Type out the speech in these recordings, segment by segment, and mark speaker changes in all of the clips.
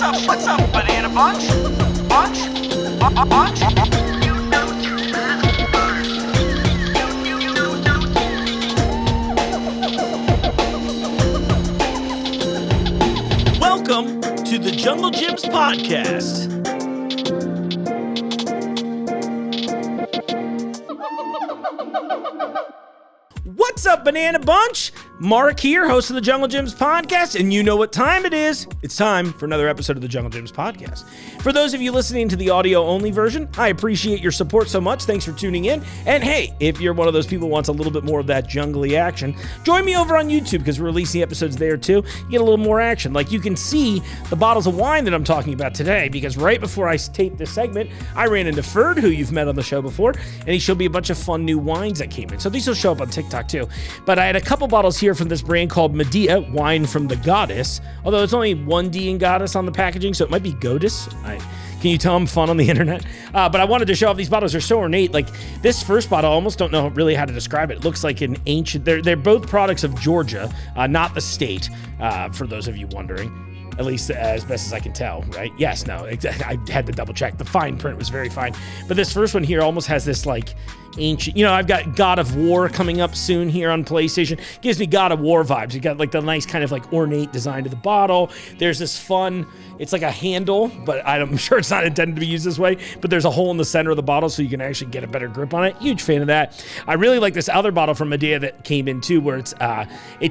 Speaker 1: What's up, banana bunch? Bunch? Bunch?
Speaker 2: Welcome to the Jungle Gyms podcast. What's up, Banana Bunch? Mark here, host of the Jungle Gyms podcast, and you know what time it is. It's time for another episode of the Jungle Gyms podcast. For those of you listening to the audio-only version, I appreciate your support so much. Thanks for tuning in. And hey, if you're one of those people who wants a little bit more of that jungly action, join me over on YouTube because we're releasing episodes there too. You get a little more action. Like you can see the bottles of wine that I'm talking about today because right before I taped this segment, I ran into Phill, who you've met on the show before, and he showed me a bunch of fun new wines that came in. So these will show up on TikTok too. But I had a couple bottles here from this brand called Medea, wine from the goddess, although it's only one D in goddess on the packaging, so it might be goddess. Can you tell I'm fun on the internet? But I wanted to show off these bottles. They're so ornate. Like this first bottle, I almost don't know really how to describe it. It looks like an ancient, they're both products of Georgia, not the state, for those of you wondering. At least as best as I can tell, right? Yes, no, I had to double check. The fine print was very fine. But this first one here almost has this like ancient, I've got God of War coming up soon here on PlayStation. Gives me God of War vibes. You got like the nice kind of like ornate design to the bottle. There's this fun, it's like a handle, but I'm sure it's not intended to be used this way, but there's a hole in the center of the bottle so you can actually get a better grip on it. Huge fan of that. I really like this other bottle from Medea that came in too, where it's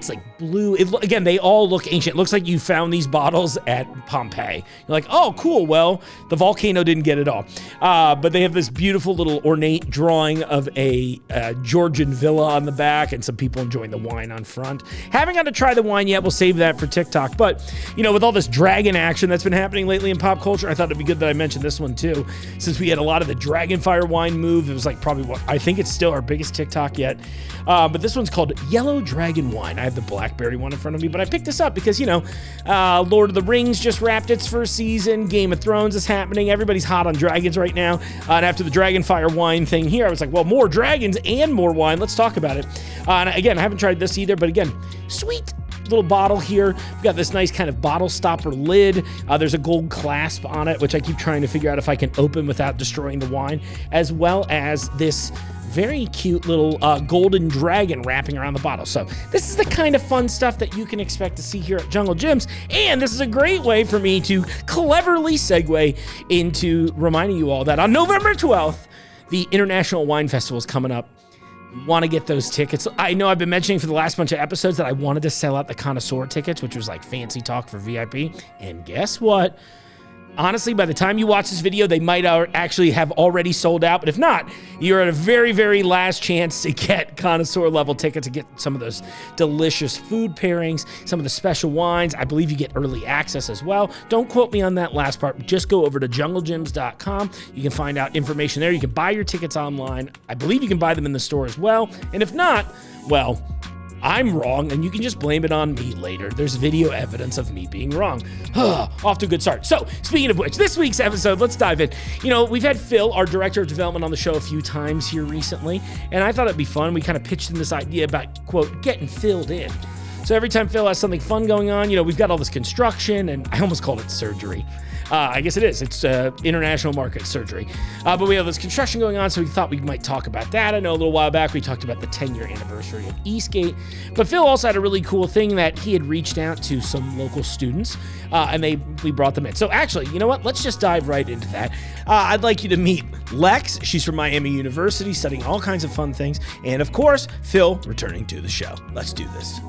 Speaker 2: like blue. Again, they all look ancient. It looks like you found these bottles at Pompeii. You're like, oh, cool. Well, the volcano didn't get it all. But they have this beautiful little ornate drawing of a Georgian villa on the back and some people enjoying the wine on front. Haven't got to try the wine yet. We'll save that for TikTok. But, with all this dragon action that's been happening lately in pop culture, I thought it'd be good that I mentioned this one too. Since we had a lot of the dragon fire wine move, it was like probably I think it's still our biggest TikTok yet. But this one's called Yellow Dragon Wine. I have the blackberry one in front of me, but I picked this up because, Lord of the Rings just wrapped its first season. Game of Thrones is happening. Everybody's hot on dragons right now. And after the dragon fire wine thing here, I was like, well, more dragons and more wine. Let's talk about it. And again, I haven't tried this either, but again, sweet little bottle here. We've got this nice kind of bottle stopper lid. There's a gold clasp on it, which I keep trying to figure out if I can open without destroying the wine, as well as this very cute little golden dragon wrapping around the bottle. So this is the kind of fun stuff that you can expect to see here at Jungle Gyms. And this is a great way for me to cleverly segue into reminding you all that on November 12th, the International Wine Festival is coming up. You want to get those tickets. I know I've been mentioning for the last bunch of episodes that I wanted to sell out the connoisseur tickets, which was like fancy talk for VIP. And guess what? Honestly, by the time you watch this video, they might actually have already sold out. But if not, you're at a very, very last chance to get connoisseur level tickets to get some of those delicious food pairings, some of the special wines. I believe you get early access as well. Don't quote me on that last part. Just go over to junglegyms.com. You can find out information there. You can buy your tickets online. I believe you can buy them in the store as well. And if not, well, I'm wrong, and you can just blame it on me later. There's video evidence of me being wrong. Off to a good start. So, speaking of which, this week's episode, let's dive in. We've had Phill, our director of development, on the show a few times here recently, and I thought it'd be fun. We kind of pitched him this idea about, quote, getting filled in. So every time Phill has something fun going on, we've got all this construction, and I almost called it surgery. I guess it is. It's international market surgery. But we have this construction going on, so we thought we might talk about that. I know a little while back we talked about the 10-year anniversary of Eastgate. But Phill also had a really cool thing that he had reached out to some local students, and we brought them in. So actually, you know what? Let's just dive right into that. I'd like you to meet Lex. She's from Miami University, studying all kinds of fun things. And of course, Phill returning to the show. Let's do this.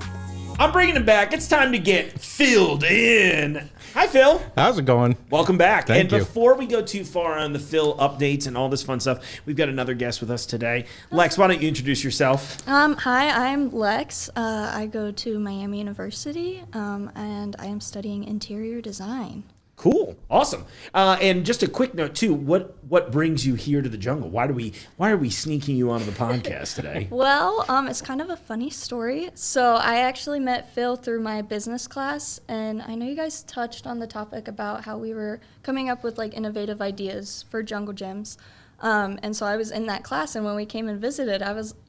Speaker 2: I'm bringing him back. It's time to get filled in. Hi, Phill.
Speaker 3: How's it going?
Speaker 2: Welcome back.
Speaker 3: Thank you.
Speaker 2: Before we go too far on the Phill updates and all this fun stuff, we've got another guest with us today. Lex, why don't you introduce yourself?
Speaker 4: Hi, I'm Lex. I go to Miami University, and I am studying interior design.
Speaker 2: Cool. Awesome. And just a quick note too, what brings you here to the jungle? Why are we sneaking you onto the podcast today?
Speaker 4: Well, it's kind of a funny story. So I actually met Phill through my business class, and I know you guys touched on the topic about how we were coming up with like innovative ideas for Jungle Gyms. And so I was in that class, and when we came and visited,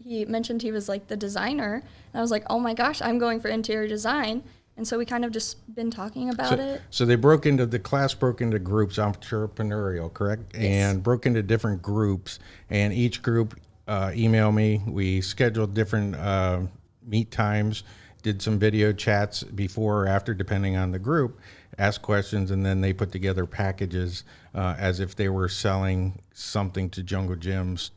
Speaker 4: he mentioned he was like the designer, and I was like, oh my gosh, I'm going for interior design. And so we kind of just been talking about it.
Speaker 3: So the class broke into groups, entrepreneurial, correct?
Speaker 4: Yes.
Speaker 3: And broke into different groups, and each group emailed me. We scheduled different meet times, did some video chats before or after, depending on the group, asked questions, and then they put together packages as if they were selling something to Jungle Gyms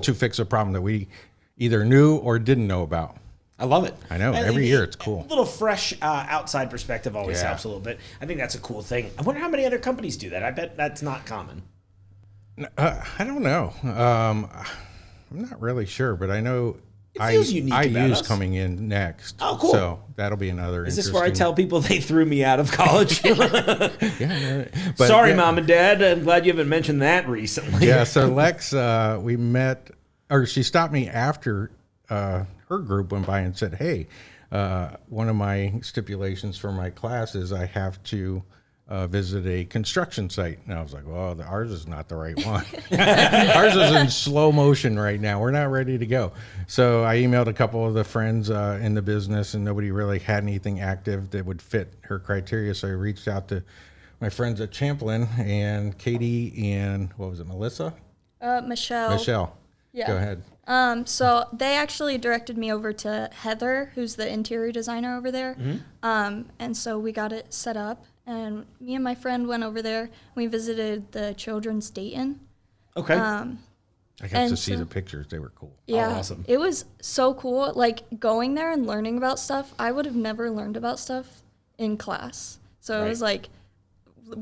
Speaker 3: to fix a problem that we either knew or didn't know about.
Speaker 2: I love it.
Speaker 3: I know. Every year it's cool.
Speaker 2: A little fresh outside perspective always helps a little bit. I think that's a cool thing. I wonder how many other companies do that. I bet that's not common.
Speaker 3: I don't know. I'm not really sure, but I know
Speaker 2: It feels unique about
Speaker 3: IU's
Speaker 2: us.
Speaker 3: coming in next.
Speaker 2: Oh, cool.
Speaker 3: So that'll be another
Speaker 2: Is
Speaker 3: interesting...
Speaker 2: this where I tell people they threw me out of college?
Speaker 3: Yeah. But
Speaker 2: Sorry,
Speaker 3: yeah,
Speaker 2: Mom and Dad. I'm glad you haven't mentioned that recently.
Speaker 3: Yeah, so Lex, we met, or she stopped me after her group went by and said, hey, one of my stipulations for my class is I have to visit a construction site. And I was like, well, ours is not the right one. Ours is in slow motion right now. We're not ready to go. So I emailed a couple of the friends in the business, and nobody really had anything active that would fit her criteria. So I reached out to my friends at Champlain and Katie and, what was it, Melissa?
Speaker 4: Michelle.
Speaker 3: Michelle.
Speaker 4: Yeah.
Speaker 3: Go ahead.
Speaker 4: So they actually directed me over to Heather, who's the interior designer over there. And so we got it set up, and me and my friend went over there. We visited the children's Dayton.
Speaker 2: Okay.
Speaker 3: I got
Speaker 4: And
Speaker 3: to see
Speaker 4: so-
Speaker 3: the pictures. They were cool.
Speaker 4: Yeah,
Speaker 2: awesome.
Speaker 4: It was so cool. Like going there and learning about stuff. I would have never learned about stuff in class. So it was like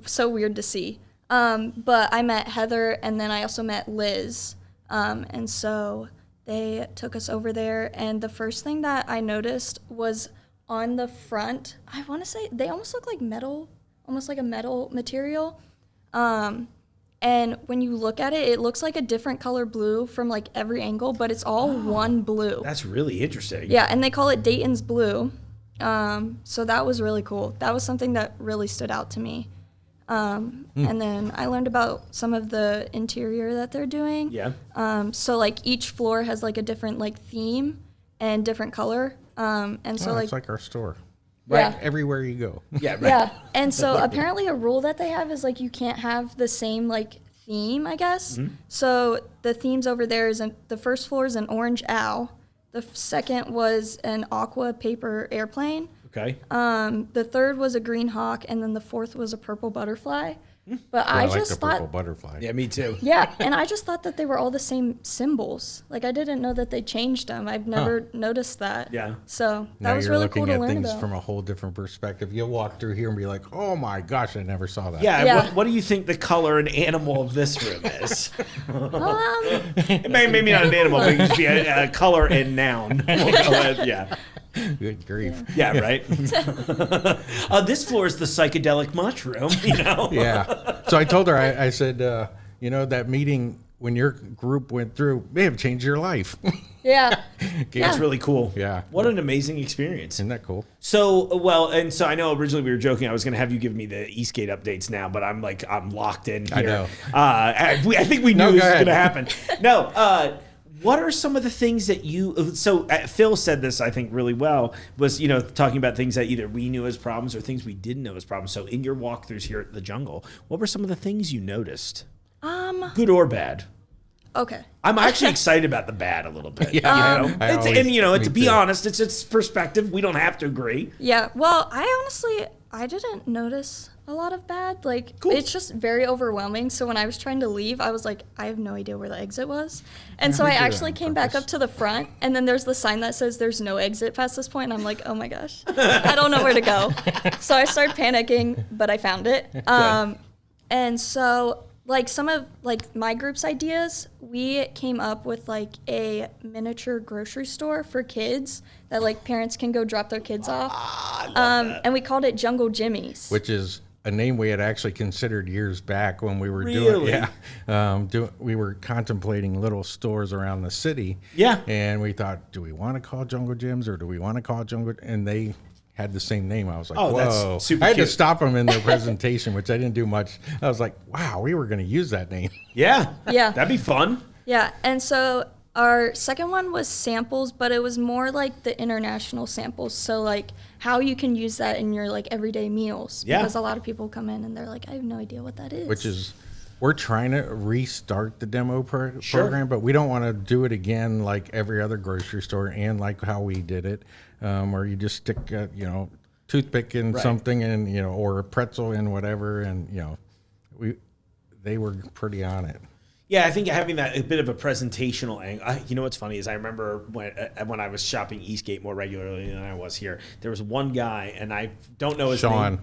Speaker 4: so weird to see. But I met Heather, and then I also met Liz. And so they took us over there, and the first thing that I noticed was on the front, I want to say they almost look like metal, almost like a metal material. And when you look at it, it looks like a different color blue from like every angle, but it's all one blue.
Speaker 2: That's really interesting.
Speaker 4: Yeah, and they call it Dayton's Blue. So that was really cool. That was something that really stood out to me. And then I learned about some of the interior that they're doing.
Speaker 2: Yeah.
Speaker 4: So like each floor has like a different like theme and different color. And so
Speaker 3: It's like our store.
Speaker 4: Yeah.
Speaker 3: Right everywhere you go.
Speaker 2: Yeah, right.
Speaker 4: yeah. And so apparently a rule that they have is like you can't have the same like theme, I guess. So the themes over there is the first floor is an orange owl. The second was an aqua paper airplane.
Speaker 2: Okay.
Speaker 4: The third was a green hawk, and then the fourth was a purple butterfly. But
Speaker 3: I
Speaker 4: I
Speaker 3: like the
Speaker 4: just
Speaker 3: purple
Speaker 4: thought,
Speaker 3: butterfly.
Speaker 2: Yeah, me too.
Speaker 4: yeah, and I just thought that they were all the same symbols. Like I didn't know that they changed them. I've never noticed that.
Speaker 2: Yeah.
Speaker 4: So that
Speaker 3: Now
Speaker 4: was
Speaker 3: you're
Speaker 4: really
Speaker 3: looking
Speaker 4: cool to
Speaker 3: at
Speaker 4: learn
Speaker 3: things
Speaker 4: about.
Speaker 3: from a whole different perspective. You'll walk through here and be like, oh my gosh, I never saw that.
Speaker 2: Yeah.
Speaker 4: Yeah.
Speaker 2: What do you think the color and animal of this room is? Maybe not an animal, but it could just be a color and noun. We'll go with- yeah.
Speaker 3: Good grief.
Speaker 2: Yeah, right. This floor is the psychedelic mushroom, you know?
Speaker 3: Yeah. So I told her, I said, that meeting when your group went through may have changed your life.
Speaker 4: Yeah.
Speaker 2: That's really cool.
Speaker 3: Yeah.
Speaker 2: What an amazing experience.
Speaker 3: Isn't that cool?
Speaker 2: So, so I know originally we were joking. I was going to have you give me the Eastgate updates now, but I'm locked in here.
Speaker 3: I know.
Speaker 2: I think we knew
Speaker 3: No,
Speaker 2: this
Speaker 3: go
Speaker 2: was
Speaker 3: ahead.
Speaker 2: going to happen. No, what are some of the things that Phill said this, I think, really well, was, talking about things that either we knew as problems or things we didn't know as problems. So in your walkthroughs here at the jungle, what were some of the things you noticed? Good or bad?
Speaker 4: Okay.
Speaker 2: I'm actually excited about the bad a little bit.
Speaker 3: Yeah, I always- me
Speaker 2: To be
Speaker 3: too.
Speaker 2: honest, it's perspective. We don't have to agree.
Speaker 4: Yeah. Well, I didn't notice a lot of bad. Like,
Speaker 2: Cool.
Speaker 4: it's just very overwhelming. So when I was trying to leave, I was like, I have no idea where the exit was. And so
Speaker 3: we
Speaker 4: I
Speaker 3: do that
Speaker 4: actually
Speaker 3: on
Speaker 4: came back
Speaker 3: purpose.
Speaker 4: up to the front, and then there's the sign that says there's no exit past this point. And I'm like, oh my gosh, I don't know where to go. So I started panicking, but I found it. And so like some of like my group's ideas, we came up with like a miniature grocery store for kids that like parents can go drop their kids off. And we called it Jungle Jimmy's.
Speaker 3: Which is a name we had actually considered years back when we were
Speaker 2: Really?
Speaker 3: we were contemplating little stores around the city.
Speaker 2: Yeah.
Speaker 3: And we thought, do we want to call Jungle Gyms or do we want to call Jungle? And they had the same name. I was like,
Speaker 2: Oh, that's
Speaker 3: whoa.
Speaker 2: super
Speaker 3: I had
Speaker 2: cute.
Speaker 3: to stop them in their presentation, which I didn't do much. I was like, wow, we were going to use that name.
Speaker 2: Yeah.
Speaker 4: Yeah.
Speaker 2: That'd be fun.
Speaker 4: Yeah, and so Our second one was samples, but it was more like the international samples. So like how you can use that in your like everyday meals.
Speaker 2: Yeah.
Speaker 4: Because a lot of people come in and they're like, I have no idea what that is.
Speaker 3: Which is, we're trying to restart the demo program, but we don't want to do it again like every other grocery store and like how we did it, where you just stick, toothpick in something and, or a pretzel in whatever. And, they were pretty on it.
Speaker 2: Yeah, I think having that a bit of a presentational angle. You know what's funny is I remember when I was shopping Eastgate more regularly than I was here, there was one guy, and I don't know his name.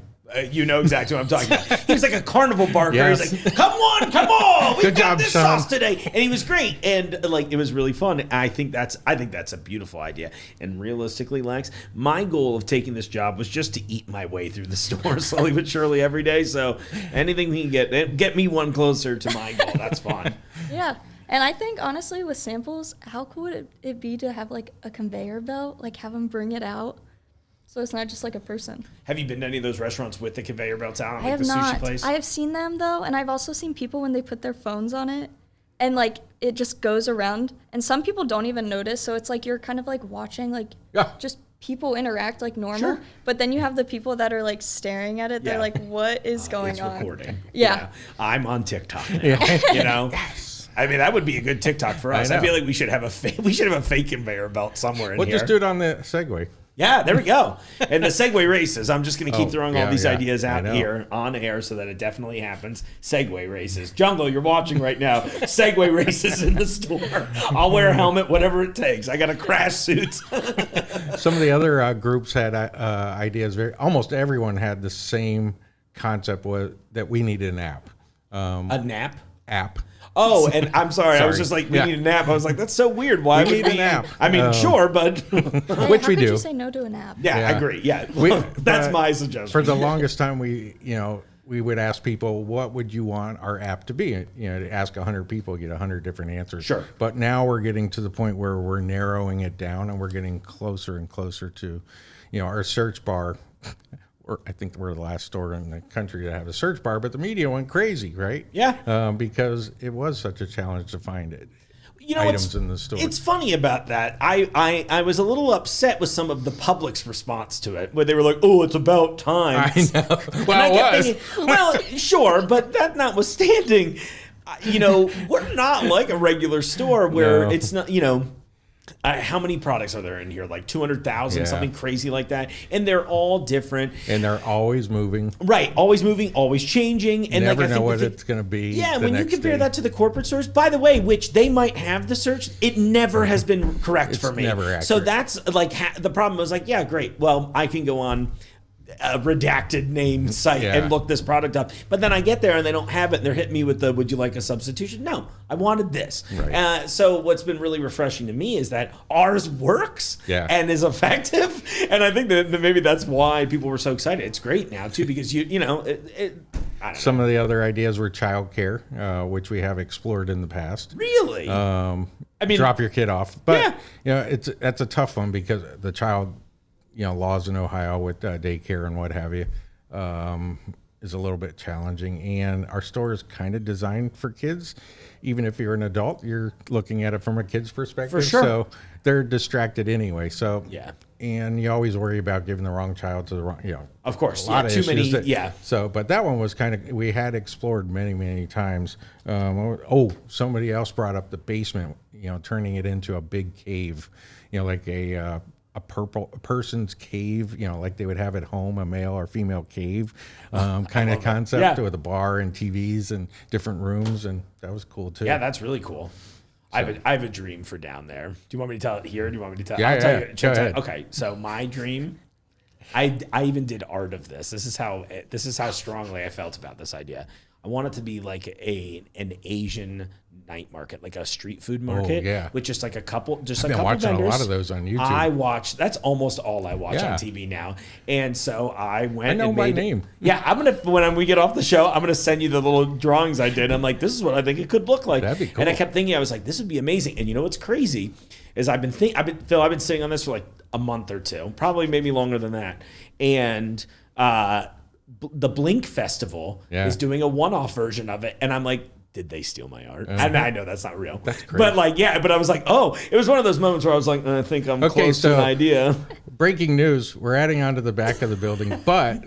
Speaker 2: You know exactly what I'm talking about. He was like a carnival barker.
Speaker 3: Yes.
Speaker 2: He's like, come on, we've
Speaker 3: Good
Speaker 2: got
Speaker 3: job,
Speaker 2: this
Speaker 3: Sean.
Speaker 2: sauce today. And he was great. And like it was really fun. I think that's a beautiful idea. And realistically, Lex, my goal of taking this job was just to eat my way through the store slowly but surely every day. So anything we can get me one closer to my goal. That's fine.
Speaker 4: Yeah. And I think, honestly, with samples, how cool would it be to have, like, a conveyor belt? Like, have them bring it out so it's not just, like, a person.
Speaker 2: Have you been to any of those restaurants with the conveyor belts out,
Speaker 4: I
Speaker 2: like
Speaker 4: have
Speaker 2: the
Speaker 4: not.
Speaker 2: sushi place?
Speaker 4: I have seen them, though, and I've also seen people when they put their phones on it, and, like, it just goes around. And some people don't even notice, so it's like you're kind of, like, watching, like, just people interact like normal.
Speaker 2: Sure.
Speaker 4: But then you have the people that are, like, staring at it. They're like, what is going on?
Speaker 2: It's recording.
Speaker 4: Yeah.
Speaker 2: I'm on TikTok now, Yes. I mean, that would be a good TikTok for us. I feel like we should have a fake conveyor belt somewhere in here.
Speaker 3: We'll just do it on the Segway.
Speaker 2: Yeah, there we go. And the Segway races, I'm just going to keep throwing all these ideas out here on air so that it definitely happens. Segway races. Jungle, you're watching right now. Segway races in the store. I'll wear a helmet, whatever it takes. I got a crash suit.
Speaker 3: Some of the other groups had ideas. Almost everyone had the same concept, was that we needed an app.
Speaker 2: A nap?
Speaker 3: App.
Speaker 2: Oh, and I'm sorry. I was just like, we need a nap. I was like, that's so weird. Why
Speaker 3: we need a nap?
Speaker 2: I mean, sure, but
Speaker 3: which
Speaker 4: how
Speaker 3: we
Speaker 4: could
Speaker 3: do.
Speaker 4: You say no to a nap?
Speaker 2: Yeah, I agree. Yeah, that's my suggestion.
Speaker 3: For the longest time, we would ask people, what would you want our app to be? To ask 100 people, get 100 different answers.
Speaker 2: Sure.
Speaker 3: But now we're getting to the point where we're narrowing it down, and we're getting closer and closer to, our search bar. I think we're the last store in the country to have a search bar, but the media went crazy, right?
Speaker 2: Yeah.
Speaker 3: Because it was such a challenge to find it.
Speaker 2: Items
Speaker 3: in the store.
Speaker 2: It's funny about that. I was a little upset with some of the public's response to it, where they were like, "Oh, it's about time."
Speaker 3: I know. Well, it was.
Speaker 2: Thinking, well, sure, but that notwithstanding, we're not like a regular store where it's not. How many products are there in here? Like 200,000, something crazy like that. And they're all different.
Speaker 3: And they're always moving.
Speaker 2: Right. Always moving, always changing. And
Speaker 3: never
Speaker 2: I think
Speaker 3: know what it's going to be.
Speaker 2: Yeah, when you compare that to the corporate stores, by the way, which they might have the search, it never has been correct for me.
Speaker 3: Never accurate.
Speaker 2: So that's like the problem was like, yeah, great. Well, I can go on a redacted name site and look this product up. But then I get there and they don't have it and they're hitting me with the, would you like a substitution? No, I wanted this.
Speaker 3: Right.
Speaker 2: So what's been really refreshing to me is that ours works and is effective. And I think that maybe that's why people were so excited. It's great now too, because
Speaker 3: some of the other ideas were childcare, which we have explored in the past.
Speaker 2: Really?
Speaker 3: Drop your kid off. But that's a tough one because the child, laws in Ohio with daycare and what have you, is a little bit challenging. And our store is kind of designed for kids. Even if you're an adult, you're looking at it from a kid's perspective.
Speaker 2: For sure.
Speaker 3: So they're distracted anyway. So and you always worry about giving the wrong child to the wrong,
Speaker 2: Of course.
Speaker 3: a lot of
Speaker 2: too
Speaker 3: issues
Speaker 2: many.
Speaker 3: So, but that one was kind of, we had explored many, many times. Somebody else brought up the basement, turning it into a big cave, like a person's cave, like they would have at home, a male or female cave kind of concept with a bar and TVs and different rooms. And that was cool too.
Speaker 2: Yeah, that's really cool. I have a dream for down there. Do you want me to tell it here? Or do you want me to tell?
Speaker 3: Yeah,
Speaker 2: I'll tell you.
Speaker 3: Go ahead.
Speaker 2: Okay, so my dream, I even did art of this. This is how strongly I felt about this idea. I want it to be like an Asian night market, like a street food market, with just like a couple,
Speaker 3: I've been watching
Speaker 2: vendors.
Speaker 3: a lot of those on YouTube.
Speaker 2: That's almost all I watch on TV now. And so I went.
Speaker 3: I know
Speaker 2: and
Speaker 3: my
Speaker 2: made
Speaker 3: name.
Speaker 2: When we get off the show, I'm gonna send you the little drawings I did. I'm like, this is what I think it could look like.
Speaker 3: That'd be cool.
Speaker 2: And I kept thinking, I was like, this would be amazing. And you know what's crazy is Phil, I've been sitting on this for like a month or two, probably maybe longer than that. And the Blink Festival is doing a one-off version of it, and I'm like, did they steal my art? And I know that's not real.
Speaker 3: That's crazy.
Speaker 2: But like, yeah, but I was like, oh, it was one of those moments where I was like, I think I'm close to an idea.
Speaker 3: Breaking news, we're adding on to the back of the building, but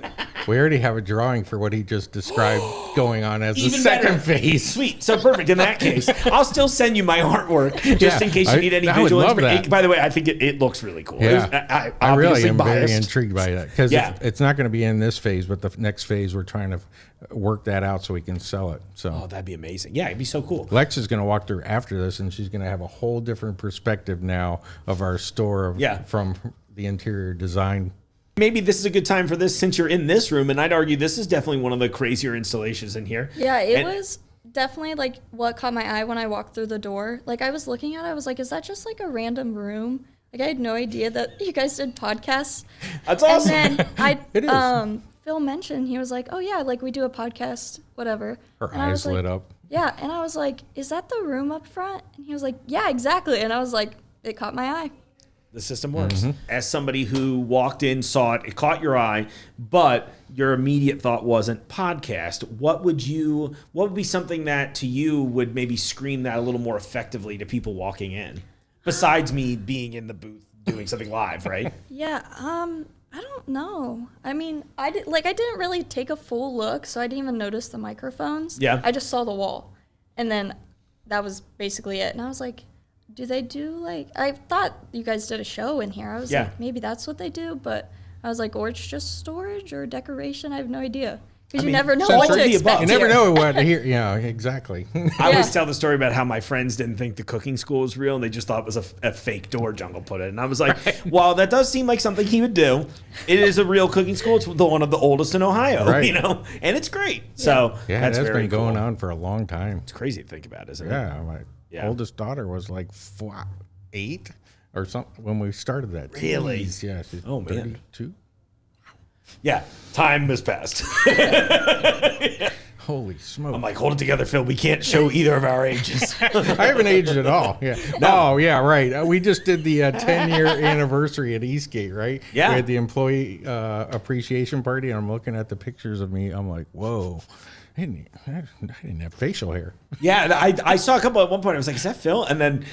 Speaker 3: we already have a drawing for what he just described going on as the
Speaker 2: Even
Speaker 3: second
Speaker 2: better.
Speaker 3: phase.
Speaker 2: Sweet. So perfect. In that case, I'll still send you my artwork just in case you need any
Speaker 3: I would
Speaker 2: visual
Speaker 3: love
Speaker 2: inspiration.
Speaker 3: that.
Speaker 2: By the way, I think it looks really cool.
Speaker 3: Yeah.
Speaker 2: I
Speaker 3: I really
Speaker 2: obviously
Speaker 3: am
Speaker 2: biased.
Speaker 3: very intrigued by that because
Speaker 2: Yeah.
Speaker 3: it's not going to be in this phase, but the next phase we're trying to work that out so we can sell it. So
Speaker 2: Oh, that'd be amazing. Yeah, it'd be so cool.
Speaker 3: Lex is going to walk through after this, and she's going to have a whole different perspective now of our store from the interior design.
Speaker 2: Maybe this is a good time for this since you're in this room, and I'd argue this is definitely one of the crazier installations in here.
Speaker 4: Yeah, it was definitely like what caught my eye when I walked through the door. Like I was looking at it, I was like, is that just like a random room? Like I had no idea that you guys did podcasts.
Speaker 2: That's awesome.
Speaker 4: And then
Speaker 3: It is.
Speaker 4: Phill mentioned, he was like, oh yeah, like we do a podcast, whatever.
Speaker 3: Her
Speaker 4: And I
Speaker 3: eyes
Speaker 4: was
Speaker 3: lit
Speaker 4: like,
Speaker 3: up.
Speaker 4: Yeah, and I was like, is that the room up front? And he was like, yeah, exactly. And I was like, it caught my eye.
Speaker 2: The system works. As somebody who walked in, saw it, it caught your eye, but your immediate thought wasn't podcast. What would be something that to you would maybe scream that a little more effectively to people walking in? Besides me being in the booth doing something live, right?
Speaker 4: Yeah, I don't know. I mean, I didn't really take a full look, so I didn't even notice the microphones.
Speaker 2: Yeah.
Speaker 4: I just saw the wall. And then that was basically it. And I was like, do they do like, I thought you guys did a show in here. I was like, maybe that's what they do, but I was like, or it's just storage or decoration. I have no idea. Because you never know what to expect.
Speaker 3: You never
Speaker 4: here.
Speaker 3: know what to hear. Yeah, exactly.
Speaker 2: I always tell the story about how my friends didn't think the cooking school was real and they just thought it was a fake door Jungle put in. And I was like, well, that does seem like something he would do. It is a real cooking school. It's the one of the oldest in Ohio,
Speaker 3: Right.
Speaker 2: you know, and it's great. So
Speaker 3: Yeah,
Speaker 2: that's
Speaker 3: that's
Speaker 2: very
Speaker 3: been going
Speaker 2: cool.
Speaker 3: on for a long time.
Speaker 2: It's crazy to think about, isn't it?
Speaker 3: Yeah, my oldest daughter was like 8 or something when we started that.
Speaker 2: Really?
Speaker 3: Jeez, yeah, she's
Speaker 2: Oh, man.
Speaker 3: 32.
Speaker 2: Yeah, time has passed.
Speaker 3: Holy smoke.
Speaker 2: I'm like, hold it together, Phil. We can't show either of our ages.
Speaker 3: I haven't aged at all. Yeah. No. Oh, yeah, right. We just did the 10-year anniversary at Eastgate, right?
Speaker 2: Yeah.
Speaker 3: We had the employee appreciation party, and I'm looking at the pictures of me. I'm like, whoa. I didn't have facial hair.
Speaker 2: Yeah, I saw a couple at one point. I was like, is that Phil? And then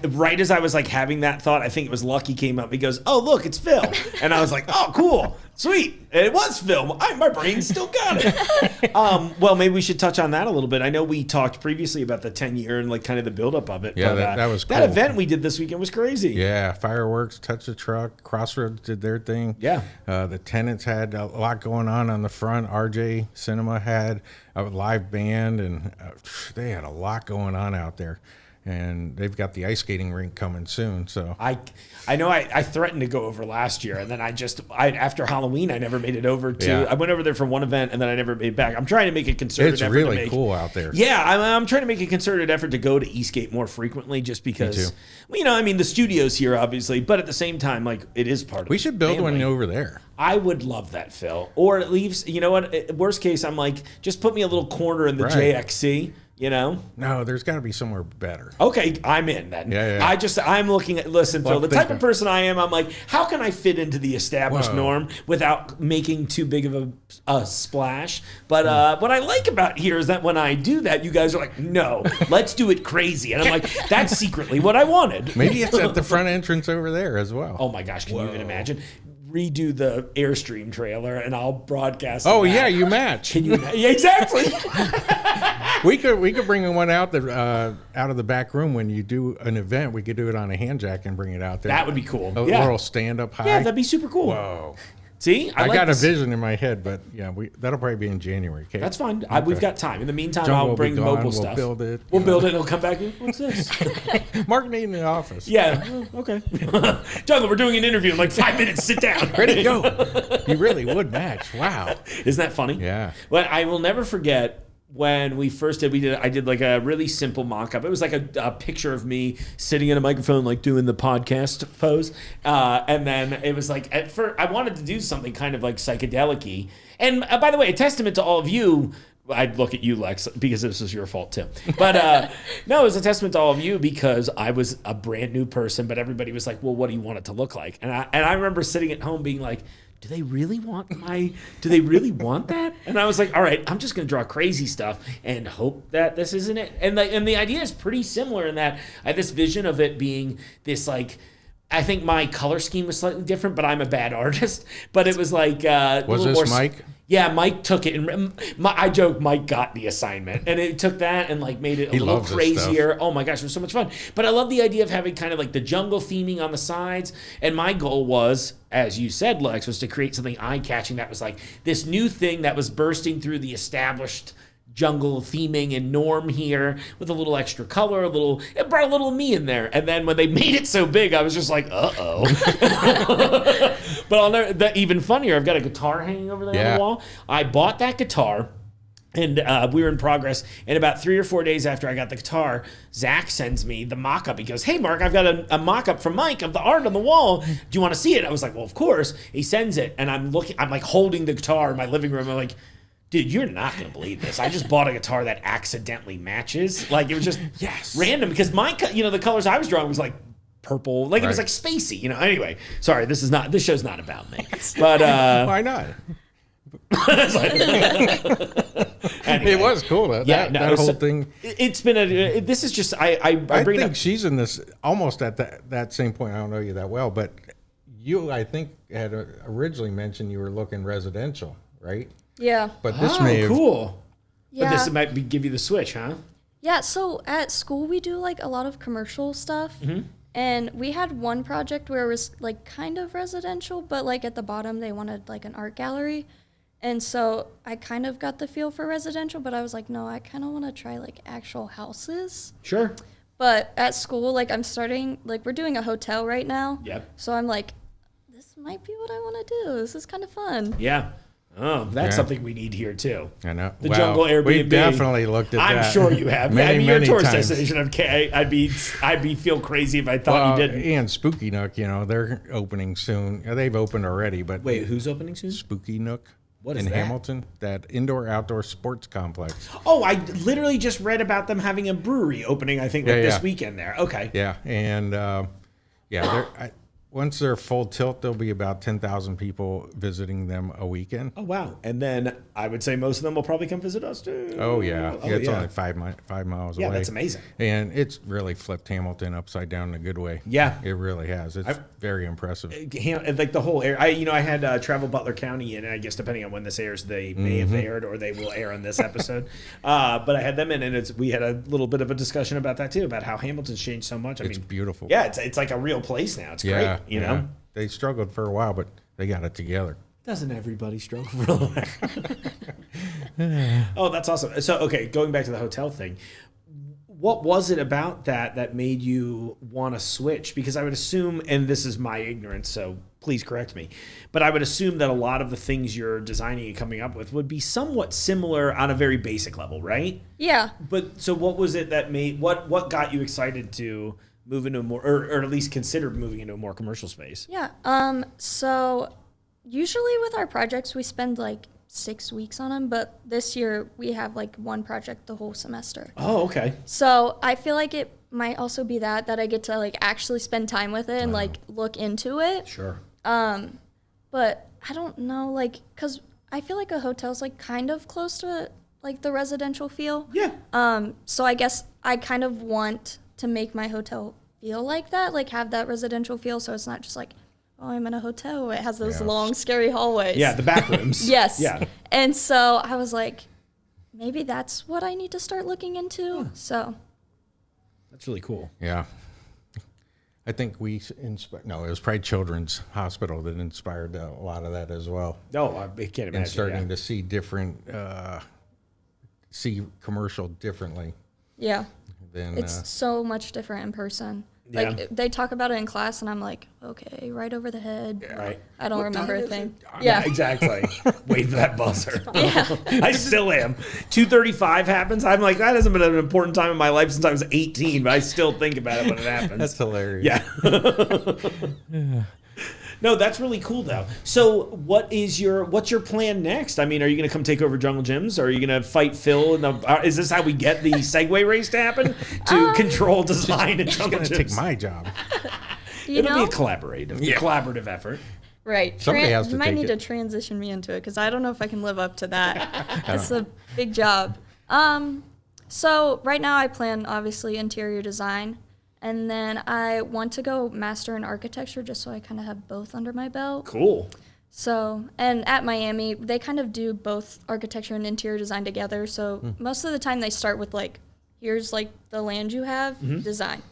Speaker 2: right as I was like having that thought, I think it was Lucky came up. He goes, oh, look, it's Phil. And I was like, oh, cool. Sweet. And it was Phil. My brain still got it. Well, maybe we should touch on that a little bit. I know we talked previously about the 10-year and like kind of the buildup of it.
Speaker 3: Yeah,
Speaker 2: but,
Speaker 3: that was
Speaker 2: That
Speaker 3: cool.
Speaker 2: event we did this weekend was crazy.
Speaker 3: Yeah, fireworks, touch the truck, Crossroads did their thing.
Speaker 2: Yeah.
Speaker 3: The tenants had a lot going on the front. RJ Cinema had a live band, and they had a lot going on out there. And they've got the ice skating rink coming soon. So
Speaker 2: I know I threatened to go over last year, and then after Halloween I never made it over to.
Speaker 3: Yeah.
Speaker 2: I went over there for one event, and then I never made it back. I'm trying to make a concerted
Speaker 3: it's
Speaker 2: effort
Speaker 3: really
Speaker 2: to make,
Speaker 3: cool out there.
Speaker 2: Yeah, I'm trying to make a concerted effort to go to Eastgate more frequently, just because.
Speaker 3: Me
Speaker 2: You know, I mean, the studio's here, obviously, but at the same time, like it is part of.
Speaker 3: We should build
Speaker 2: family.
Speaker 3: one over there.
Speaker 2: I would love that, Phil. Or at least, you know what? Worst case, I'm like, just put me a little corner in the
Speaker 3: Right.
Speaker 2: JXC. You know?
Speaker 3: No, there's got to be somewhere better.
Speaker 2: Okay, I'm in then.
Speaker 3: Yeah.
Speaker 2: I'm looking at, listen, Phil, the type
Speaker 3: thinking.
Speaker 2: of person I am, I'm like, how can I fit into the established
Speaker 3: Whoa.
Speaker 2: norm without making too big of a splash? But
Speaker 3: Hmm.
Speaker 2: what I like about here is that when I do that, you guys are like, no, let's do it crazy. And I'm like, that's secretly what I wanted.
Speaker 3: Maybe it's at the front entrance over there as well.
Speaker 2: Oh my gosh, can you even imagine? Redo the Airstream trailer and I'll broadcast
Speaker 3: Oh,
Speaker 2: that.
Speaker 3: yeah, you match.
Speaker 2: Can you yeah, exactly.
Speaker 3: We could bring one out of the back room when you do an event. We could do it on a hand jack and bring it out there.
Speaker 2: That would be cool.
Speaker 3: A
Speaker 2: Yeah.
Speaker 3: little stand up high.
Speaker 2: Yeah, that'd be super cool.
Speaker 3: Whoa.
Speaker 2: See?
Speaker 3: I
Speaker 2: like
Speaker 3: got
Speaker 2: this.
Speaker 3: a vision in my head, but yeah, that'll probably be in January. Okay?
Speaker 2: That's fine. We've got time. In the meantime,
Speaker 3: John
Speaker 2: I'll
Speaker 3: will be
Speaker 2: bring
Speaker 3: gone.
Speaker 2: mobile
Speaker 3: We'll
Speaker 2: stuff.
Speaker 3: build it.
Speaker 2: We'll build it and it'll come back. What's this?
Speaker 3: Mark Nate in the office.
Speaker 2: Yeah. Okay. Jungle, we're doing an interview in like 5 minutes. Sit down.
Speaker 3: Ready to go. You really would match. Wow.
Speaker 2: Isn't that funny?
Speaker 3: Yeah.
Speaker 2: Well, I will never forget when we first did. I did like a really simple mock-up. It was like a picture of me sitting in a microphone, like doing the podcast pose. And then it was like, at first, I wanted to do something kind of like psychedelic-y. And by the way, a testament to all of you. I'd look at you, Lex, because this was your fault too. But no, it was a testament to all of you because I was a brand new person, but everybody was like, well, what do you want it to look like? And I remember sitting at home being like, do they really want that? And I was like, all right, I'm just going to draw crazy stuff and hope that this isn't it. And the idea is pretty similar in that I had this vision of it being this like, I think my color scheme was slightly different, but I'm a bad artist. But it was like
Speaker 3: was this Mike?
Speaker 2: Yeah, Mike took it, and I joke Mike got the assignment, and it took that and like made it a little crazier. Oh my gosh, it was so much fun! But I love the idea of having kind of like the jungle theming on the sides. And my goal was, as you said, Lex, was to create something eye-catching that was like this new thing that was bursting through the established jungle theming and norm here with a little extra color, it brought a little me in there. And then when they made it so big, I was just like, uh-oh. But even funnier, I've got a guitar hanging over there on the wall. I bought that guitar, and we were in progress. And about 3 or 4 days after I got the guitar, Zach sends me the mock-up. He goes, hey, Mark, I've got a mock-up from Mike of the art on the wall. Do you want to see it? I was like, well, of course. He sends it, and I'm like holding the guitar in my living room. I'm like, dude, you're not going to believe this. I just bought a guitar that accidentally matches. Like, it was just random because the colors I was drawing was like purple. Like, it was like spacey, Anyway, sorry, this show's not about me. But
Speaker 3: why not?
Speaker 2: Anyway.
Speaker 3: It was cool. That whole thing.
Speaker 2: It's been this is just, I bring
Speaker 3: think she's in this almost at that same point. I don't know you that well, but you, I think, had originally mentioned you were looking residential, right?
Speaker 4: Yeah.
Speaker 3: But this may have...
Speaker 2: cool.
Speaker 4: Yeah.
Speaker 2: But this might give you the switch, huh?
Speaker 4: Yeah, so at school we do like a lot of commercial stuff. Mm-hmm. And we had one project where it was like kind of residential, but like at the bottom they wanted like an art gallery. And so I kind of got the feel for residential, but I was like, no, I kind of want to try like actual houses.
Speaker 2: Sure.
Speaker 4: But at school, like I'm starting, like we're doing a hotel right now.
Speaker 2: Yep.
Speaker 4: So I'm like, this might be what I want to do. This is kind of fun.
Speaker 2: Yeah. Oh, that's something we need here too.
Speaker 3: I know.
Speaker 2: The jungle Airbnb.
Speaker 3: We definitely looked at that.
Speaker 2: I'm sure you have.
Speaker 3: Many
Speaker 2: you're a tourist
Speaker 3: times.
Speaker 2: destination. I'd be feel crazy if I thought you didn't.
Speaker 3: And Spooky Nook, they're opening soon. They've opened already, but
Speaker 2: wait, who's opening soon?
Speaker 3: Spooky Nook.
Speaker 2: What is
Speaker 3: in
Speaker 2: that?
Speaker 3: Hamilton, that indoor-outdoor sports complex.
Speaker 2: Oh, I literally just read about them having a brewery opening, I think, this weekend there. Okay.
Speaker 3: Yeah, and once they're full tilt, there'll be about 10,000 people visiting them a weekend.
Speaker 2: Oh, wow. And then I would say most of them will probably come visit us, too.
Speaker 3: Oh, yeah. It's only 5 miles away.
Speaker 2: Yeah, that's amazing.
Speaker 3: And it's really flipped Hamilton upside down in a good way.
Speaker 2: Yeah.
Speaker 3: It really has. It's very impressive.
Speaker 2: Like the whole area. I had Travel Butler County, and I guess depending on when this airs, they may have aired or they will air on this episode. But I had them in, and we had a little bit of a discussion about that, too, about how Hamilton's changed so much.
Speaker 3: It's beautiful.
Speaker 2: Yeah, it's like a real place now. It's great. You know?
Speaker 3: They struggled for a while, but they got it together.
Speaker 2: Doesn't everybody struggle for a while? Oh, that's awesome. So, okay, going back to the hotel thing, what was it about that made you want to switch? Because I would assume, and this is my ignorance, so please correct me, but I would assume that a lot of the things you're designing and coming up with would be somewhat similar on a very basic level, right?
Speaker 4: Yeah.
Speaker 2: But so what was it that made, what got you excited to move into a more, or at least consider moving into a more commercial space?
Speaker 4: Yeah. So usually with our projects, we spend like 6 weeks on them, but this year we have like one project the whole semester.
Speaker 2: Oh, okay.
Speaker 4: So I feel like it might also be that I get to like actually spend time with it and like look into it.
Speaker 2: Sure.
Speaker 4: But I don't know, like, cause I feel like a hotel's like kind of close to like the residential feel.
Speaker 2: Yeah.
Speaker 4: So I guess I kind of want to make my hotel feel like that, like have that residential feel, so it's not just like, oh, I'm in a hotel. It has those long, scary hallways.
Speaker 2: Yeah, the back rooms.
Speaker 4: Yes.
Speaker 2: Yeah.
Speaker 4: And so I was like, maybe that's what I need to start looking into. So.
Speaker 2: That's really cool.
Speaker 3: Yeah. I think it was probably Children's Hospital that inspired a lot of that as well.
Speaker 2: Oh, I can't imagine.
Speaker 3: And starting to see see commercial differently.
Speaker 4: Yeah.
Speaker 3: Then
Speaker 4: it's so much different in person. Like they talk about it in class, and I'm like, okay, right over the head.
Speaker 2: Yeah. Right.
Speaker 4: I don't remember a thing.
Speaker 2: Yeah, exactly. Wait for that buzzer.
Speaker 4: Yeah.
Speaker 2: I still am. 2:35 happens. I'm like, that hasn't been an important time in my life since I was 18, but I still think about it when it happens.
Speaker 3: That's hilarious.
Speaker 2: Yeah. No, that's really cool though. So, what's your plan next? I mean, are you going to come take over Jungle Gyms? Or are you going to fight Phill? Is this how we get the Segway race to happen? To control design and Jungle Gyms?
Speaker 3: Take my job.
Speaker 2: It'll be a collaborative effort.
Speaker 4: Right.
Speaker 3: Somebody has to
Speaker 4: You might
Speaker 3: take
Speaker 4: need
Speaker 3: it.
Speaker 4: to transition me into it because I don't know if I can live up to that. It's a big job. So right now I plan, obviously, interior design. And then I want to go master in architecture just so I kind of have both under my belt.
Speaker 2: Cool.
Speaker 4: So, and at Miami, they kind of do both architecture and interior design together. So most of the time they start with like, here's like the land you have, design.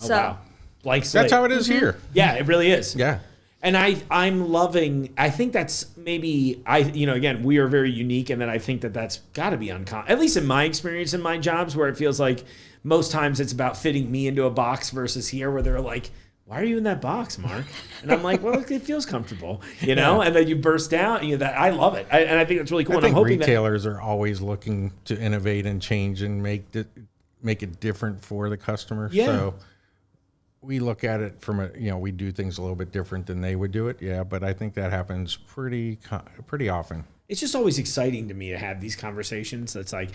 Speaker 2: Oh, wow. Like
Speaker 3: That's how it is here.
Speaker 2: Yeah, it really is.
Speaker 3: Yeah.
Speaker 2: And I'm loving, I think that's maybe, again, we are very unique, and then I think that's got to be uncommon, at least in my experience in my jobs, where it feels like most times it's about fitting me into a box versus here where they're like, why are you in that box, Mark? And I'm like, well, it feels comfortable, and then you burst out, and I love it. And I think that's really cool.
Speaker 3: I
Speaker 2: and
Speaker 3: think
Speaker 2: I'm hoping
Speaker 3: retailers are always looking to innovate and change and make it different for the customer.
Speaker 2: Yeah.
Speaker 3: So we look at it from we do things a little bit different than they would do it. Yeah, but I think that happens pretty often.
Speaker 2: it's just always exciting to me to have these conversations. That's like,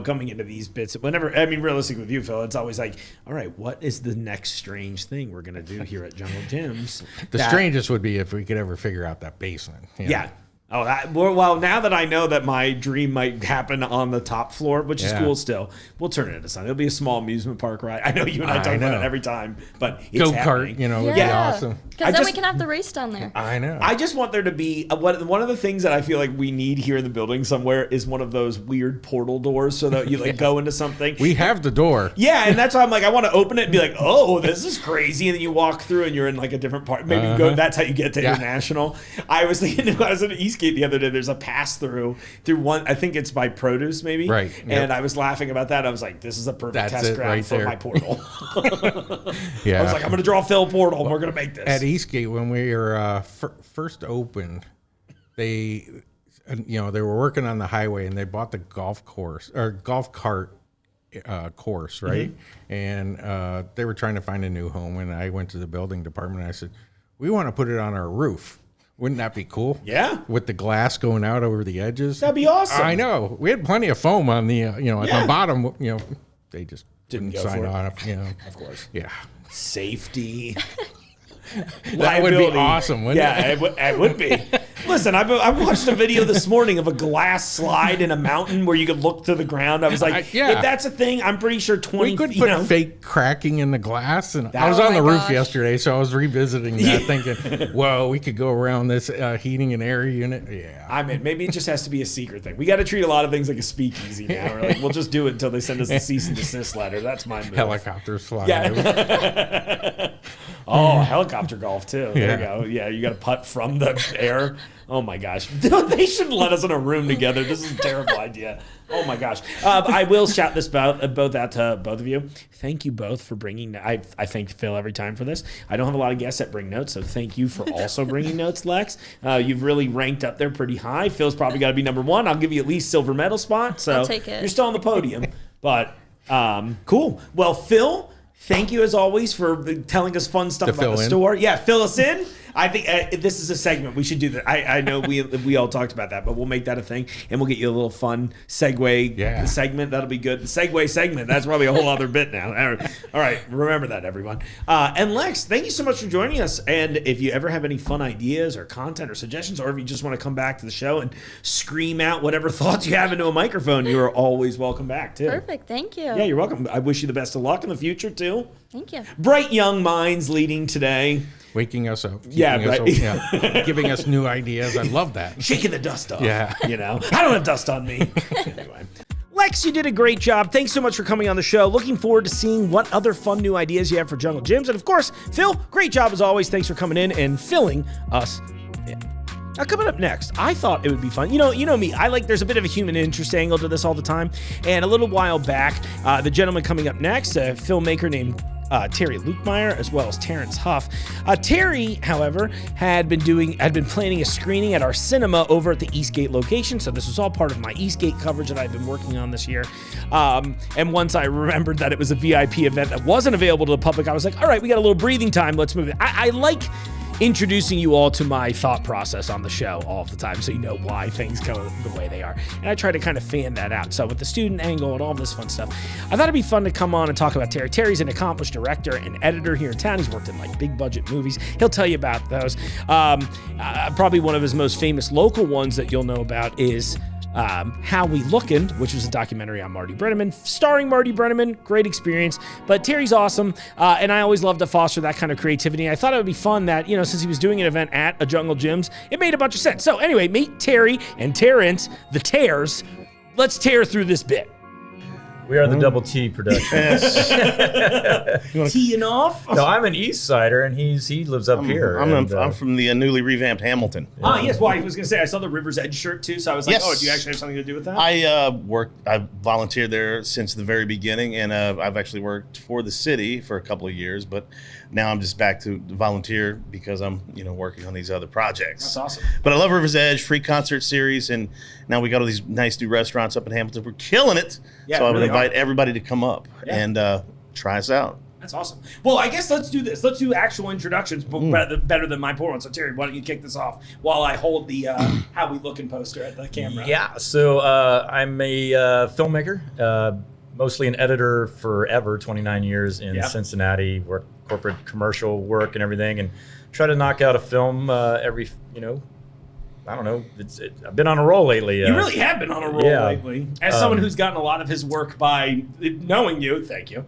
Speaker 2: coming into these bits, realistically with you, Phil, it's always like, all right, what is the next strange thing we're going to do here at Jungle Gyms?
Speaker 3: The strangest would be if we could ever figure out that basement.
Speaker 2: Yeah. Oh, well, now that I know that my dream might happen on the top floor, which is cool still, we'll turn it into something. It'll be a small amusement park ride. I know you and I talk about it every time, but it's
Speaker 3: Go-kart,
Speaker 2: happening.
Speaker 3: would be awesome.
Speaker 4: Because then we can have the race down there.
Speaker 3: I know.
Speaker 2: I just want there to be, one of the things that I feel like we need here in the building somewhere is one of those weird portal doors so that you go into something.
Speaker 3: We have the door.
Speaker 2: Yeah, and that's why I'm like, I want to open it and be like, oh, this is crazy. And then you walk through and you're in like a different part. Maybe you go, that's how you get to International. I was thinking, I was at Eastgate the other day, there's a pass through one, I think it's by produce maybe.
Speaker 3: Right. Yep.
Speaker 2: And I was laughing about that. I was like, this is a perfect test ground
Speaker 3: right
Speaker 2: for
Speaker 3: there.
Speaker 2: my portal.
Speaker 3: Yeah.
Speaker 2: I was like, I'm going to draw Phill portal and we're going to make this.
Speaker 3: At Eastgate, when we were first opened, they were working on the highway and they bought the golf cart course, right?
Speaker 2: Mm-hmm.
Speaker 3: And they were trying to find a new home. And I went to the building department and I said, we want to put it on our roof. Wouldn't that be cool?
Speaker 2: Yeah.
Speaker 3: With the glass going out over the edges.
Speaker 2: That'd be awesome.
Speaker 3: I know. We had plenty of foam on the, at the bottom, they just
Speaker 2: Didn't
Speaker 3: didn't
Speaker 2: go
Speaker 3: sign
Speaker 2: for it.
Speaker 3: on.
Speaker 2: Of course.
Speaker 3: Yeah.
Speaker 2: Safety.
Speaker 3: That would be awesome, wouldn't it?
Speaker 2: Yeah, it would be. Listen, I watched a video this morning of a glass slide in a mountain where you could look to the ground. I was like, if that's a thing, I'm pretty sure 20
Speaker 3: We could put fake cracking in the glass. And I was
Speaker 4: Oh
Speaker 3: on the
Speaker 4: my
Speaker 3: roof
Speaker 4: gosh.
Speaker 3: yesterday, so I was revisiting that thinking, whoa, we could go around this heating and air unit. Yeah.
Speaker 2: I mean, maybe it just has to be a secret thing. We got to treat a lot of things like a speakeasy now. We're like, we'll just do it until they send us a cease and desist letter. That's my move.
Speaker 3: Helicopters flying over.
Speaker 2: Yeah. Oh, helicopter golf too. There you go. Yeah, you got to putt from the air. Oh my gosh, they shouldn't let us in a room together. This is a terrible idea. Oh my gosh. I will shout this both out to both of you. Thank you both for bringing. I thank Phil every time for this. I don't have a lot of guests that bring notes, so thank you for also bringing notes, Lex. You've really ranked up there pretty high. Phil's probably got to be number one. I'll give you at least silver medal spot. So
Speaker 4: I'll take it.
Speaker 2: You're still on the podium, but cool. Well, Phill, thank you as always for telling us fun stuff about the store. Yeah, fill us in. I think this is a segment. We should do that. I know we all talked about that, but we'll make that a thing, and we'll get you a little fun segue segment. That'll be good. The segue segment. That's probably a whole other bit now. All right, remember that, everyone. And Lex, thank you so much for joining us. And if you ever have any fun ideas or content or suggestions, or if you just want to come back to the show and scream out whatever thoughts you have into a microphone, you are always welcome back, too.
Speaker 4: Perfect. Thank you.
Speaker 2: Yeah, you're welcome. I wish you the best of luck in the future, too.
Speaker 4: Thank you.
Speaker 2: Bright young minds leading today.
Speaker 3: Waking us up.
Speaker 2: Giving
Speaker 3: us new ideas. I love that.
Speaker 2: Shaking the dust off.
Speaker 3: Yeah.
Speaker 2: I don't have dust on me. Anyway. Lex, you did a great job. Thanks so much for coming on the show. Looking forward to seeing what other fun new ideas you have for Jungle Gyms. And of course, Phill, great job as always. Thanks for coming in and filling us in. Now, coming up next, I thought it would be fun. You know me. There's a bit of a human interest angle to this all the time. And a little while back, the gentleman coming up next, a filmmaker named Terry Lukemire, as well as Terrence Huff. Terry, however, had been planning a screening at our cinema over at the Eastgate location. So this was all part of my Eastgate coverage that I've been working on this year. And once I remembered that it was a VIP event that wasn't available to the public, I was like, all right, we got a little breathing time. Let's move it. I like, introducing you all to my thought process on the show all the time so you know why things go the way they are. And I try to kind of fan that out. So with the student angle and all this fun stuff, I thought it'd be fun to come on and talk about Terry. Terry's an accomplished director and editor here in town. He's worked in like big budget movies. He'll tell you about those. Probably one of his most famous local ones that you'll know about is How We Lookin', which was a documentary on Marty Brennaman, starring Marty Brennaman. Great experience. But Terry's awesome, and I always love to foster that kind of creativity. I thought it would be fun that, since he was doing an event at a Jungle Gyms, it made a bunch of sense. So anyway, meet Terry and Terrence, the Tears. Let's tear through this bit.
Speaker 5: We are the Double T production.
Speaker 2: Teeing off?
Speaker 5: No, I'm an East Sider, and he lives up here.
Speaker 6: I'm from the newly revamped Hamilton.
Speaker 2: Ah, yes. Well, I was going to say, I saw the River's Edge shirt, too, so I was like,
Speaker 6: Yes.
Speaker 2: oh, do you actually have something to do with that?
Speaker 6: I volunteered there since the very beginning, and I've actually worked for the city for a couple of years, but now I'm just back to volunteer because I'm, working on these other projects.
Speaker 2: That's awesome.
Speaker 6: But I love River's Edge, free concert series, and now we got all these nice new restaurants up in Hamilton. We're killing it.
Speaker 2: Yeah,
Speaker 6: so I would
Speaker 2: really
Speaker 6: invite everybody to come up and try us out.
Speaker 2: That's awesome. Well, I guess let's do this. Let's do actual introductions, better than my poor one. So, Terry, why don't you kick this off while I hold the How We Lookin' poster at the camera?
Speaker 5: Yeah, so I'm a filmmaker, mostly an editor forever, 29 years in Cincinnati, work corporate commercial work and everything, and try to knock out a film every, I don't know. I've been on a roll lately.
Speaker 2: You really have been on a roll lately. As someone who's gotten a lot of his work by knowing you, thank you.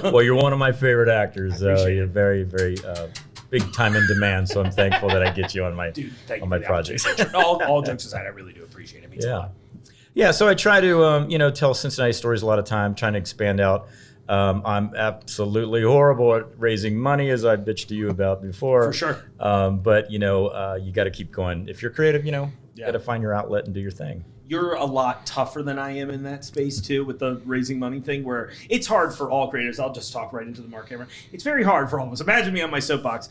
Speaker 5: Well, you're one of my favorite actors. You're very, very big time in demand. So I'm thankful that I get you on my projects.
Speaker 2: all jokes aside, I really do appreciate it. It means a lot.
Speaker 5: Yeah. So I try to tell Cincinnati stories a lot of time, trying to expand out. I'm absolutely horrible at raising money, as I bitched to you about before.
Speaker 2: For sure.
Speaker 5: But you got to keep going. If you're creative, you got to find your outlet and do your thing.
Speaker 2: You're a lot tougher than I am in that space too, with the raising money thing, where it's hard for all creators. I'll just talk right into the mark camera. It's very hard for all of us. Imagine me on my soapbox.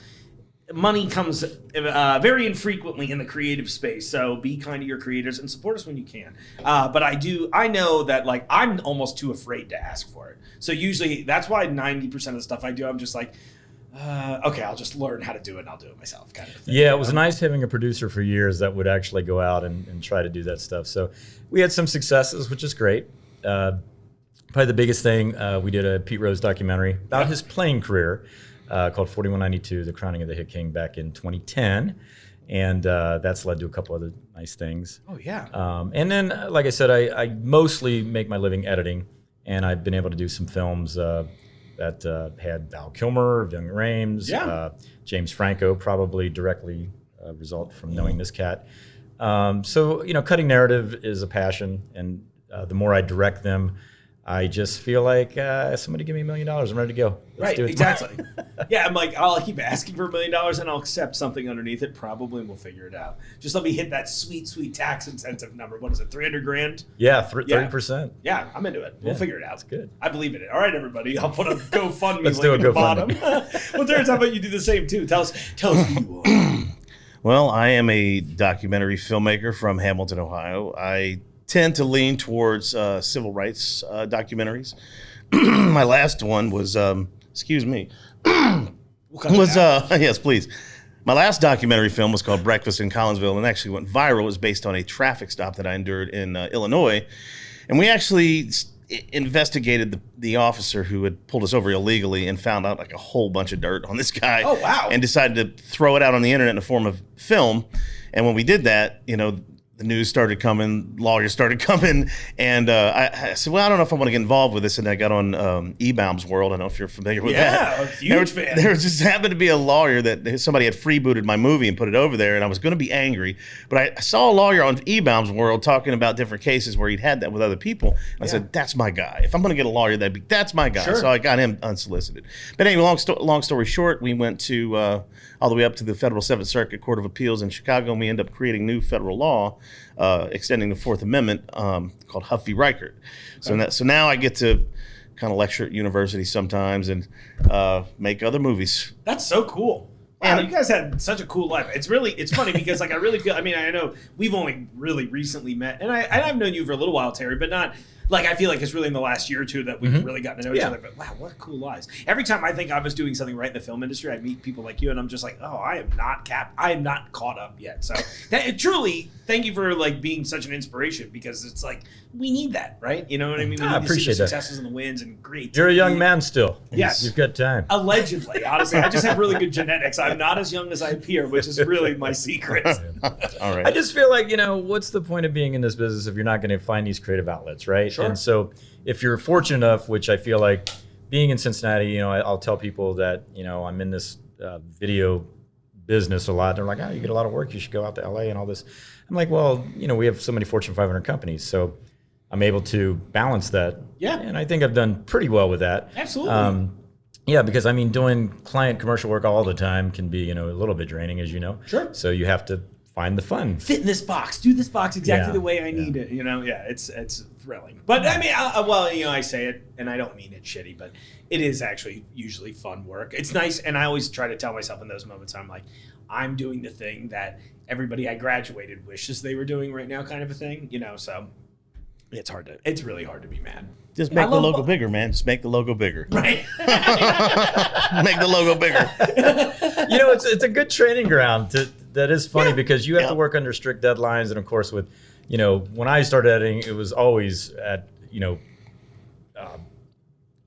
Speaker 2: Money comes very infrequently in the creative space, so be kind to your creators and support us when you can. But I know that I'm almost too afraid to ask for it. So usually that's why 90% of the stuff I do, I'm just like, okay, I'll just learn how to do it and I'll do it myself kind of thing.
Speaker 5: Yeah, it was nice having a producer for years that would actually go out and try to do that stuff. So we had some successes, which is great. Probably the biggest thing, we did a Pete Rose documentary about his playing career. Called 4192, The Crowning of the Hit King, back in 2010. And that's led to a couple other nice things.
Speaker 2: Oh, yeah.
Speaker 5: And then, like I said, I mostly make my living editing. And I've been able to do some films that had Val Kilmer, Young Rames, James Franco, probably directly result from knowing this cat. So, cutting narrative is a passion. And the more I direct them, I just feel like somebody give me $1 million. I'm ready to go. Let's do it.
Speaker 2: Exactly. Yeah, I'm like, I'll keep asking for $1 million and I'll accept something underneath it probably, and we'll figure it out. Just let me hit that sweet, sweet tax incentive number. What is it, 300 grand?
Speaker 5: Yeah, 30%.
Speaker 2: Yeah, I'm into it. We'll figure it out.
Speaker 5: That's good.
Speaker 2: I believe in it. All right, everybody. I'll put a GoFundMe
Speaker 5: Let's
Speaker 2: link
Speaker 5: do a
Speaker 2: at the
Speaker 5: GoFundMe.
Speaker 2: bottom. Well, Terrence, how about you do the same too? Tell us who you are.
Speaker 6: Well, I am a documentary filmmaker from Hamilton, Ohio. I tend to lean towards civil rights documentaries. My last one was, excuse me, yes, please. My last documentary film was called Breakfast in Collinsville and actually went viral. It was based on a traffic stop that I endured in Illinois. And we actually investigated the officer who had pulled us over illegally and found out a whole bunch of dirt on this guy.
Speaker 2: Oh, wow.
Speaker 6: And decided to throw it out on the internet in the form of film. And when we did that, the news started coming, lawyers started coming, and I said, well, I don't know if I want to get involved with this, and I got on E-Bombs World. I don't know if you're familiar with that.
Speaker 2: Yeah, huge fan.
Speaker 6: There just happened to be a lawyer that somebody had freebooted my movie and put it over there, and I was going to be angry, but I saw a lawyer on E-Bombs World talking about different cases where he'd had that with other people, and I said, that's my guy. If I'm going to get a lawyer, that's my guy.
Speaker 2: Sure.
Speaker 6: So I got him unsolicited. But anyway, long story short, we went to all the way up to the Federal Seventh Circuit Court of Appeals in Chicago, and we ended up creating new federal law extending the Fourth Amendment called Huff v. Reichert. So now I get to kind of lecture at universities sometimes and make other movies.
Speaker 2: That's so cool. Wow, you guys had such a cool life. It's funny because I really feel, I know we've only really recently met, and I've known you for a little while, Terry, but not Like, I feel like it's really in the last year or two that we've really gotten to know each other. But wow, what cool lives. Every time I think I was doing something right in the film industry, I meet people like you, and I'm just like, oh, I am not caught up yet. So truly, thank you for like being such an inspiration, because it's like, we need that, right? You know what I mean? We
Speaker 5: I
Speaker 2: need to see the
Speaker 5: appreciate that.
Speaker 2: successes and the wins and great.
Speaker 5: You're a young man still.
Speaker 2: Yes.
Speaker 5: You've got time.
Speaker 2: Allegedly, honestly. I just have really good genetics. I'm not as young as I appear, which is really my secret.
Speaker 6: All right.
Speaker 5: I just feel like, what's the point of being in this business if you're not going to find these creative outlets, right?
Speaker 2: Sure.
Speaker 5: And so if you're fortunate enough, which I feel like being in Cincinnati, I'll tell people that, I'm in this video business a lot. They're like, oh, you get a lot of work. You should go out to LA and all this. I'm like, well, we have so many Fortune 500 companies. So I'm able to balance that.
Speaker 2: Yeah.
Speaker 5: And I think I've done pretty well with that.
Speaker 2: Absolutely.
Speaker 5: Yeah, because doing client commercial work all the time can be, a little bit draining, as you know.
Speaker 2: Sure.
Speaker 5: So you have to find the fun.
Speaker 2: Fit in this box. Do this box exactly
Speaker 5: Yeah,
Speaker 2: the way I need it. Yeah, it's thrilling. But I mean, I say it, and I don't mean it shitty, but it is actually usually fun work. It's nice, and I always try to tell myself in those moments, I'm like, I'm doing the thing that everybody I graduated wishes they were doing right now, kind of a thing. So it's really hard to be mad.
Speaker 6: Just make the logo bigger, man. Just make the logo bigger.
Speaker 2: Right.
Speaker 6: Make the logo bigger.
Speaker 5: It's a good training ground. That is funny because you have to work under strict deadlines, and of course, with when I started editing, it was always at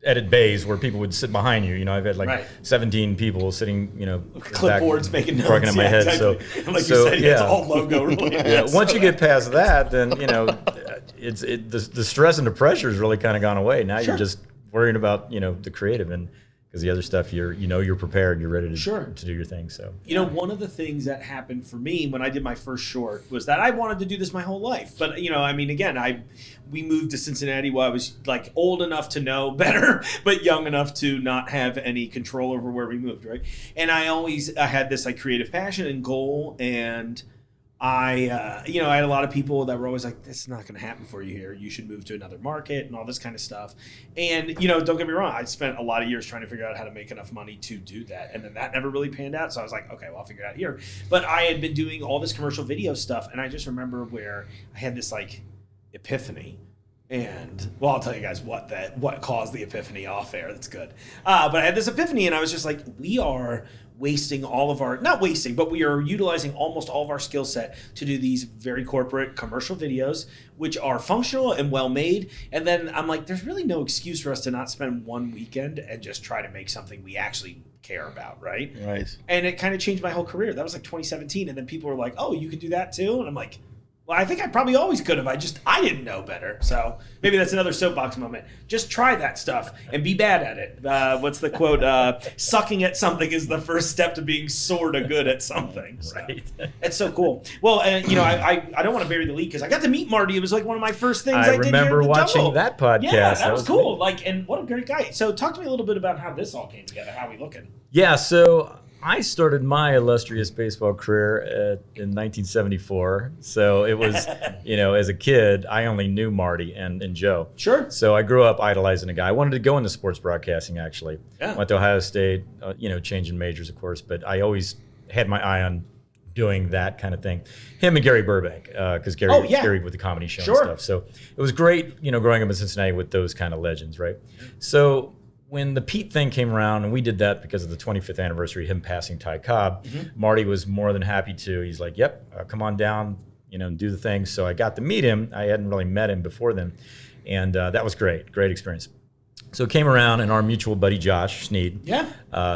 Speaker 5: edit bays where people would sit behind you. I've had 17 people sitting,
Speaker 2: clipboards making notes.
Speaker 5: Working in my head.
Speaker 2: Exactly.
Speaker 5: So,
Speaker 2: like you said, it's all logo related.
Speaker 5: Once you get past that, then the stress and the pressure has really kind of gone away. Now you're just worrying about the creative, and because the other stuff you're prepared, you're ready to do your thing. So
Speaker 2: one of the things that happened for me when I did my first short was that I wanted to do this my whole life. But we moved to Cincinnati while I was like old enough to know better, but young enough to not have any control over where we moved, right? And I had this like creative passion and goal, and I had a lot of people that were always like, this is not going to happen for you here. You should move to another market and all this kind of stuff. And, don't get me wrong. I spent a lot of years trying to figure out how to make enough money to do that. And then that never really panned out. So I was like, okay, well, I'll figure it out here. But I had been doing all this commercial video stuff. And I just remember where I had this like epiphany. And I'll tell you guys what caused the epiphany off air. That's good. But I had this epiphany, and I was just like, we are wasting all of our, not wasting, but we are utilizing almost all of our skill set to do these very corporate commercial videos, which are functional and well made. And then I'm like, there's really no excuse for us to not spend one weekend and just try to make something we actually care about, right?
Speaker 6: Right.
Speaker 2: And it kind of changed my whole career. That was like 2017. And then people were like, oh, you can do that too? And I'm like, well, I think I probably always could have. I didn't know better. So maybe that's another soapbox moment. Just try that stuff and be bad at it. What's the quote? Sucking at something is the first step to being sort of good at something. So,
Speaker 5: right.
Speaker 2: It's so cool. Well, I don't want to bury the lead because I got to meet Marty. It was like one of my first things I did.
Speaker 5: I remember watching that podcast.
Speaker 2: Yeah, that was cool. And what a great guy. So talk to me a little bit about how this all came together. How we looking?
Speaker 5: Yeah, so I started my illustrious baseball career in 1974. So it was, as a kid, I only knew Marty and Joe.
Speaker 2: Sure.
Speaker 5: So I grew up idolizing a guy. I wanted to go into sports broadcasting, actually.
Speaker 2: Yeah.
Speaker 5: Went to Ohio State, changing majors, of course. But I always had my eye on doing that kind of thing. Him and Gary Burbank, because Gary with the comedy show and stuff. So it was great, growing up in Cincinnati with those kind of legends, right? So when the Pete thing came around, and we did that because of the 25th anniversary of him passing Ty Cobb, Marty was more than happy to. He's like, yep, come on down, do the thing. So I got to meet him. I hadn't really met him before then. And that was great experience. So it came around, and our mutual buddy, Josh Sneed,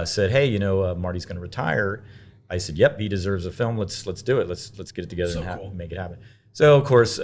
Speaker 5: said, hey, Marty's going to retire. I said, yep, he deserves a film. Let's do it. Let's get it together and make it happen. So, of course,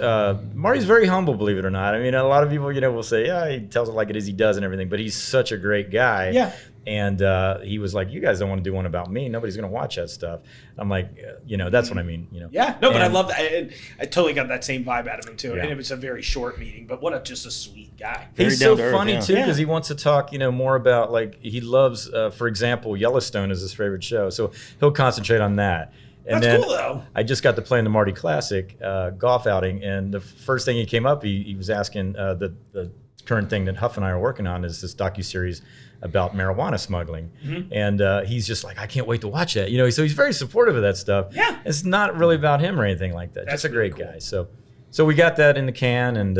Speaker 5: Marty's very humble, believe it or not. I mean, a lot of people, will say, yeah, he tells it like it is, he does and everything, but he's such a great guy.
Speaker 2: Yeah.
Speaker 5: And he was like, you guys don't want to do one about me. Nobody's going to watch that stuff. I'm like, that's what I mean.
Speaker 2: Yeah, no, but I love that. I totally got that same vibe out of him, too.
Speaker 5: Yeah.
Speaker 2: And it was a very short meeting, but just a sweet guy.
Speaker 5: He's so funny, too, because he wants to talk, more about, he loves, for example, Yellowstone is his favorite show. So he'll concentrate on that. And
Speaker 2: That's
Speaker 5: then
Speaker 2: cool, though.
Speaker 5: I just got to play in the Marty Classic golf outing, and the first thing he came up, he was asking the current thing that Huff and I are working on is this docuseries about marijuana smuggling. And he's just like, I can't wait to watch that. So he's very supportive of that stuff.
Speaker 2: Yeah.
Speaker 5: It's not really about him or anything like that.
Speaker 2: That's
Speaker 5: just a great
Speaker 2: really cool.
Speaker 5: guy. So we got that in the can, and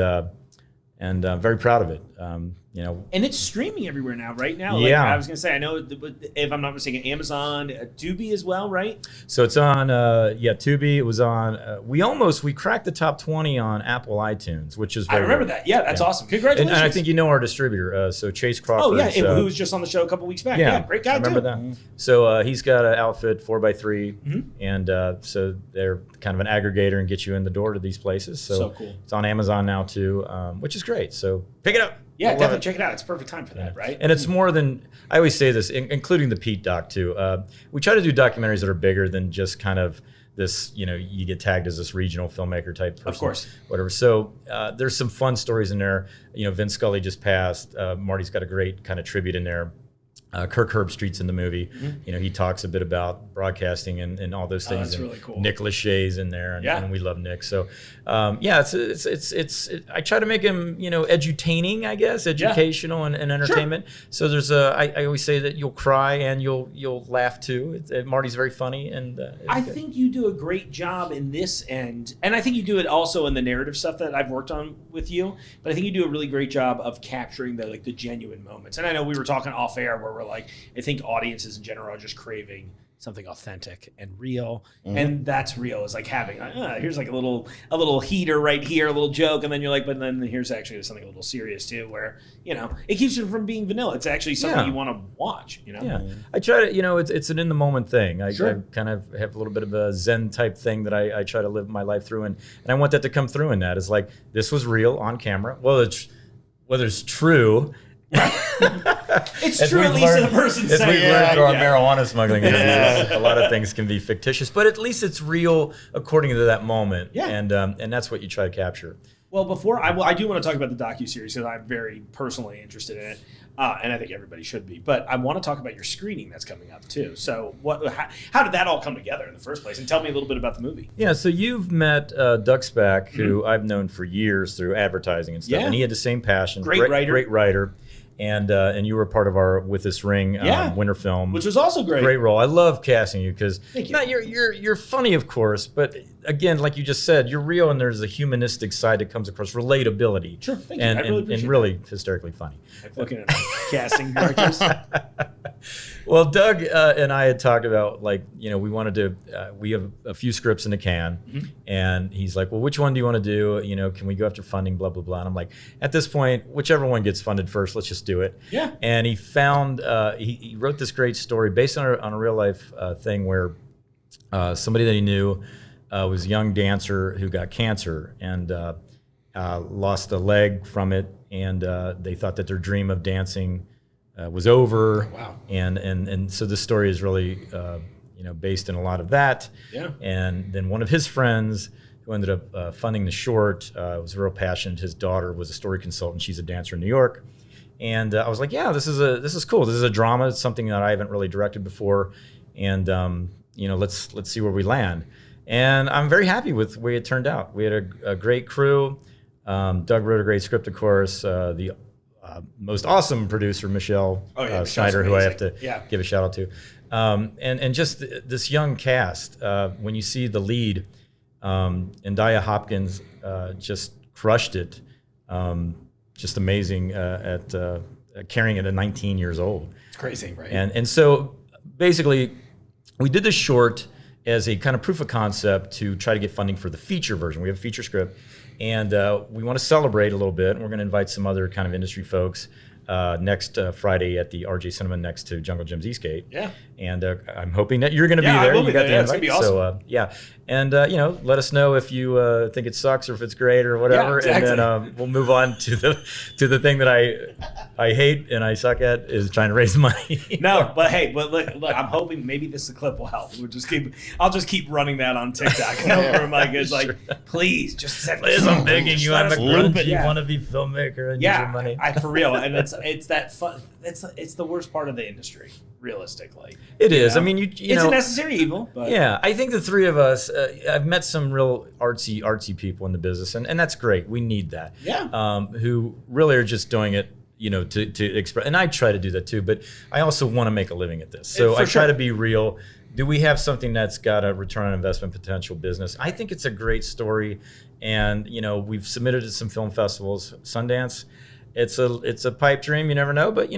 Speaker 5: and very proud of it. You know,
Speaker 2: And it's streaming everywhere now, right now.
Speaker 5: Yeah.
Speaker 2: Like, I was gonna say, I know if I'm not mistaken, Amazon, Tubi as well, right?
Speaker 5: so it's on Tubi. It was on. We cracked the top 20 on Apple iTunes, which is
Speaker 2: I
Speaker 5: very
Speaker 2: remember
Speaker 5: rare.
Speaker 2: that. Yeah, that's awesome.
Speaker 5: And,
Speaker 2: Congratulations.
Speaker 5: and I think you know our distributor. So Chase Crawford.
Speaker 2: Oh yeah, who was just on the show a couple weeks back. Yeah, great guy.
Speaker 5: I remember
Speaker 2: too.
Speaker 5: that. So he's got an outfit 4x3, and so they're kind of an aggregator and get you in the door to these places. So
Speaker 2: cool.
Speaker 5: It's on Amazon now too, which is great. So pick it up.
Speaker 2: Yeah,
Speaker 5: I love
Speaker 2: definitely
Speaker 5: it.
Speaker 2: check it out. It's perfect time for that, right?
Speaker 5: And it's more than, I always say this, including the Pete doc too. We try to do documentaries that are bigger than just kind of this, you know, you get tagged as this regional filmmaker type person.
Speaker 2: Of course.
Speaker 5: Whatever. So there's some fun stories in there. You know, Vince Scully just passed. Marty's got a great kind of tribute in there. Kirk Herbstreit's in the movie. You know, he talks a bit about broadcasting and all those things.
Speaker 2: that's
Speaker 5: and
Speaker 2: really cool.
Speaker 5: Nick Lachey's in there,
Speaker 2: Yeah.
Speaker 5: and we love Nick. So, it's I try to make him, you know, edutaining, I guess, educational and entertainment. So there's I always say that you'll cry and you'll laugh too. Marty's very funny, and
Speaker 2: I think you do a great job in this end, and I think you do it also in the narrative stuff that I've worked on with you. But I think you do a really great job of capturing the genuine moments. And I know we were talking off air where we're like, I think audiences in general are just craving something authentic and real, and that's real. Is like having here's like a little heater right here, a little joke, and then you're like, but then here's actually something a little serious too, where it keeps you from being vanilla. It's actually something you want to watch.
Speaker 5: Yeah, I try to, it's an in the moment thing. I kind of have a little bit of a Zen type thing that I try to live my life through, and I want that to come through in that. It's like, this was real on camera. Well, whether it's true.
Speaker 2: It's true, at least to the person
Speaker 5: As
Speaker 2: saying
Speaker 5: we've
Speaker 2: it.
Speaker 5: learned through our marijuana smuggling interviews, a lot of things can be fictitious, but at least it's real according to that moment.
Speaker 2: Yeah.
Speaker 5: And that's what you try to capture.
Speaker 2: Well, before I do want to talk about the docuseries because I'm very personally interested in it, and I think everybody should be. But I want to talk about your screening that's coming up too. So, how did that all come together in the first place? And tell me a little bit about the movie.
Speaker 5: Yeah, so you've met Doug Spack, who I've known for years through advertising and stuff, and he had the same passion.
Speaker 2: Great writer.
Speaker 5: And you were part of our With This Ring winter film,
Speaker 2: which was also great.
Speaker 5: Great role. I love casting you because
Speaker 2: you.
Speaker 5: You're funny, of course, but again, like you just said, you're real, and there's a humanistic side that comes across, relatability.
Speaker 2: Sure, thank
Speaker 5: and,
Speaker 2: you. I really appreciate
Speaker 5: and really hysterically funny.
Speaker 2: Like looking at casting directors.
Speaker 5: Well, Doug and I had talked about, we wanted to, we have a few scripts in the can, and he's like, well, which one do you want to do? Can we go after funding, blah, blah, blah. And I'm like, at this point, whichever one gets funded first, let's just do it.
Speaker 2: Yeah.
Speaker 5: And he found, he wrote this great story based on a real life thing where somebody that he knew was a young dancer who got cancer and lost a leg from it. And they thought that their dream of dancing was over.
Speaker 2: Wow.
Speaker 5: And so this story is really, based in a lot of that.
Speaker 2: Yeah.
Speaker 5: And then one of his friends who ended up funding the short was real passionate. His daughter was a story consultant. She's a dancer in New York. And I was like, yeah, this is cool. This is a drama. It's something that I haven't really directed before. And, let's see where we land. And I'm very happy with the way it turned out. We had a great crew. Doug wrote a great script, of course. The most awesome producer, Michelle Schneider, who I have to give a shout out to. And just this young cast, when you see the lead, and Daya Hopkins just crushed it. Just amazing at carrying it at 19 years old.
Speaker 2: It's crazy, right?
Speaker 5: And so basically, we did this short as a kind of proof of concept to try to get funding for the feature version. We have a feature script, and we want to celebrate a little bit, and we're going to invite some other kind of industry folks next Friday at the RJ Cinema next to Jungle Jim's Eastgate.
Speaker 2: Yeah.
Speaker 5: And I'm hoping that you're going to be there.
Speaker 2: I will be
Speaker 5: you got
Speaker 2: there.
Speaker 5: the
Speaker 2: It's
Speaker 5: invite.
Speaker 2: gonna be awesome.
Speaker 5: So yeah, and let us know if you think it sucks or if it's great or whatever,
Speaker 2: exactly.
Speaker 5: and then we'll move on to the thing that I hate and I suck at is trying to raise money.
Speaker 2: No, but hey, look, I'm hoping maybe this clip will help. I'll just keep running that on TikTok. Where Mike is like, please just send me.
Speaker 5: Please, I'm begging you. I'm a grungy
Speaker 2: Yeah.
Speaker 5: wannabe filmmaker and use your money.
Speaker 2: I for real, and it's that fun. It's the worst part of the industry, realistically.
Speaker 5: It is.
Speaker 2: know?
Speaker 5: I mean,
Speaker 2: It's a necessary evil. But
Speaker 5: Yeah, I think the three of us, I've met some real artsy people in the business, and that's great. We need that.
Speaker 2: Yeah.
Speaker 5: Who really are just doing it, to express. And I try to do that too, but I also want to make a living at this. So
Speaker 2: For
Speaker 5: I try
Speaker 2: sure.
Speaker 5: to be real. Do we have something that's got a return on investment potential business? I think it's a great story, And we've submitted to some film festivals. Sundance, it's a pipe dream. You never know, but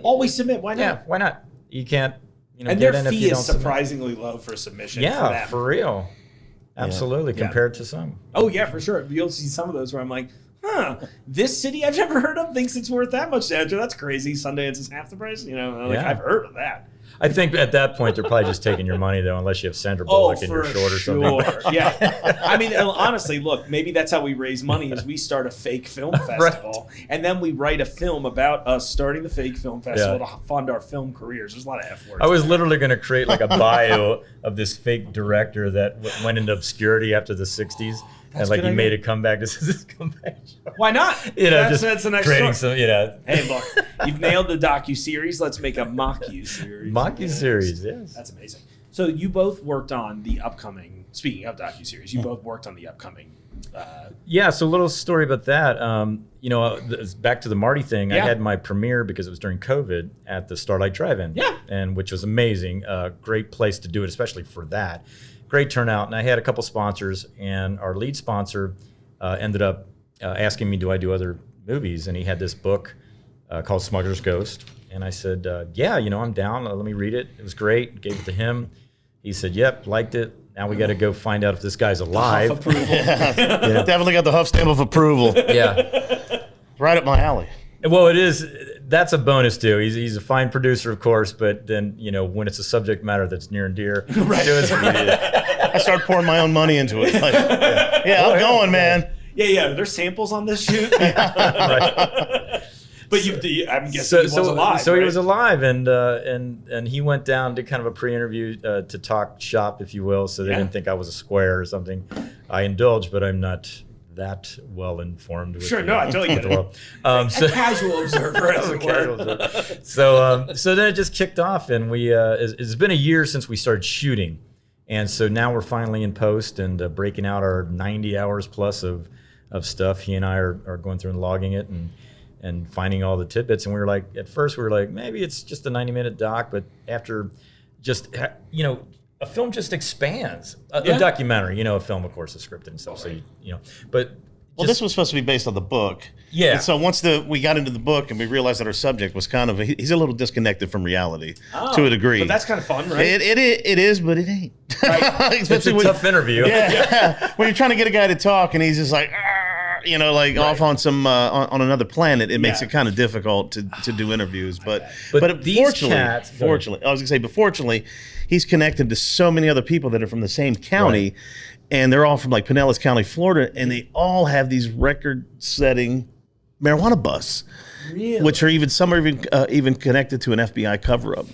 Speaker 2: always submit. Why not?
Speaker 5: Yeah, why not? You can't.
Speaker 2: And
Speaker 5: get
Speaker 2: their
Speaker 5: in if
Speaker 2: fee
Speaker 5: you
Speaker 2: is
Speaker 5: don't submit.
Speaker 2: surprisingly low for submission.
Speaker 5: Yeah,
Speaker 2: for
Speaker 5: for real. Absolutely,
Speaker 2: Yeah.
Speaker 5: compared to some.
Speaker 2: Oh yeah, for sure. You'll see some of those where I'm like, this city I've never heard of thinks it's worth that much to enter. That's crazy. Sundance is half the price.
Speaker 5: Yeah.
Speaker 2: I've heard of that.
Speaker 5: I think at that point they're probably just taking your money though, unless you have Sandra Bullock in your short or something.
Speaker 2: Yeah. I mean, honestly, look, maybe that's how we raise money is we start a fake film festival and then we write a film about us starting the fake film festival to fund our film careers. There's a lot of F words.
Speaker 5: I was literally going to create like a bio of this fake director that went into obscurity after the 60s. And like he made a comeback. This is his comeback show.
Speaker 2: Why not?
Speaker 5: That's
Speaker 2: the next
Speaker 5: creating
Speaker 2: story. Hey, look, you've nailed the docu-series. Let's make a mock-you-series.
Speaker 5: Mock-you-series, yes.
Speaker 2: That's amazing. So you both worked on the upcoming, speaking of docu-series, you both worked on the upcoming.
Speaker 5: So a little story about that. Back to the Marty thing. I had my premiere because it was during COVID at the Starlight Drive-In. Yeah. And which was amazing. Great place to do it, especially for that. Great turnout, and I had a couple sponsors, and our lead sponsor ended up asking me, do I do other movies? And he had this book called Smuggler's Ghost, and I said, I'm down, let me read it. It was great, gave it to him. He said, yep, liked it. Now we got to go find out if this guy's alive.
Speaker 2: Huff approval.
Speaker 6: Definitely got the Huff stamp of approval.
Speaker 5: Yeah.
Speaker 6: Right up my alley.
Speaker 5: Well, it is. That's a bonus too. He's a fine producer, of course, but then when it's a subject matter that's near and dear to his
Speaker 6: I start pouring my own money into it. Like, I'm going, man.
Speaker 2: Yeah. There's samples on this shoot. But I'm guessing he was alive.
Speaker 5: So he was alive, and he went down, did kind of a pre-interview to talk shop, if you will. So they didn't think I was a square or something. I indulged, but I'm not that well informed.
Speaker 2: Sure, no, I totally get it. A casual observer, as it were.
Speaker 5: So then it just kicked off, and we it's been a year since we started shooting, and so now we're finally in post and breaking out our 90 hours plus of stuff. He and I are going through and logging it and finding all the tidbits. And we were like, at first we were like, maybe it's just a 90-minute doc, but after just a film just expands. A documentary, a film, of course, is scripted and stuff. So but
Speaker 6: this was supposed to be based on the book.
Speaker 5: Yeah.
Speaker 6: And so once we got into the book and we realized that our subject was kind of he's a little disconnected from reality to a degree.
Speaker 2: But that's kind of fun, right?
Speaker 6: It is, but it ain't.
Speaker 5: Right. It's a tough interview.
Speaker 6: Yeah. When you're trying to get a guy to talk and he's just like, off on some on another planet, it makes it kind of difficult to do interviews. But fortunately, I was gonna say, but fortunately, he's connected to so many other people that are from the same county, and they're all from like Pinellas County, Florida, and they all have these record-setting marijuana busts, which are some are even connected to an FBI cover-up.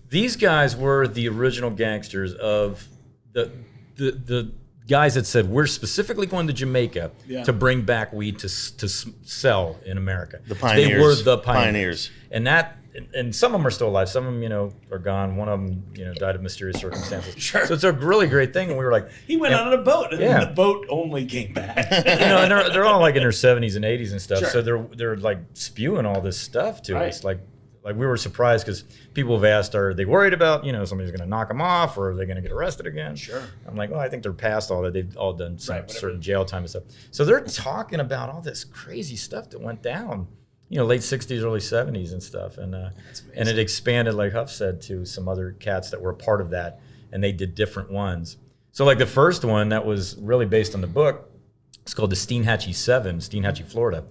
Speaker 5: These guys were the original gangsters of the guys that said, we're specifically going to Jamaica to bring back weed to sell in America.
Speaker 6: The pioneers.
Speaker 5: They were the pioneers. And some of them are still alive. Some of them, are gone. One of them, died of mysterious circumstances.
Speaker 2: Sure.
Speaker 5: So it's a really great thing. And we were like,
Speaker 2: he went on a boat, and then the boat only came back.
Speaker 5: and they're all like in their 70s and 80s and stuff.
Speaker 2: Sure.
Speaker 5: So they're like spewing all this stuff to us. Like we were surprised because people have asked, are they worried about, somebody's going to knock them off, or are they going to get arrested again?
Speaker 2: Sure.
Speaker 5: I'm like, well, I think they're past all that. They've all done some certain jail time and stuff. So they're talking about all this crazy stuff that went down, late 60s, early 70s and stuff. And it expanded, like Huff said, to some other cats that were a part of that, and they did different ones. So like the first one that was really based on the book, it's called the Steenhatchee 7, Steenhatchee, Florida.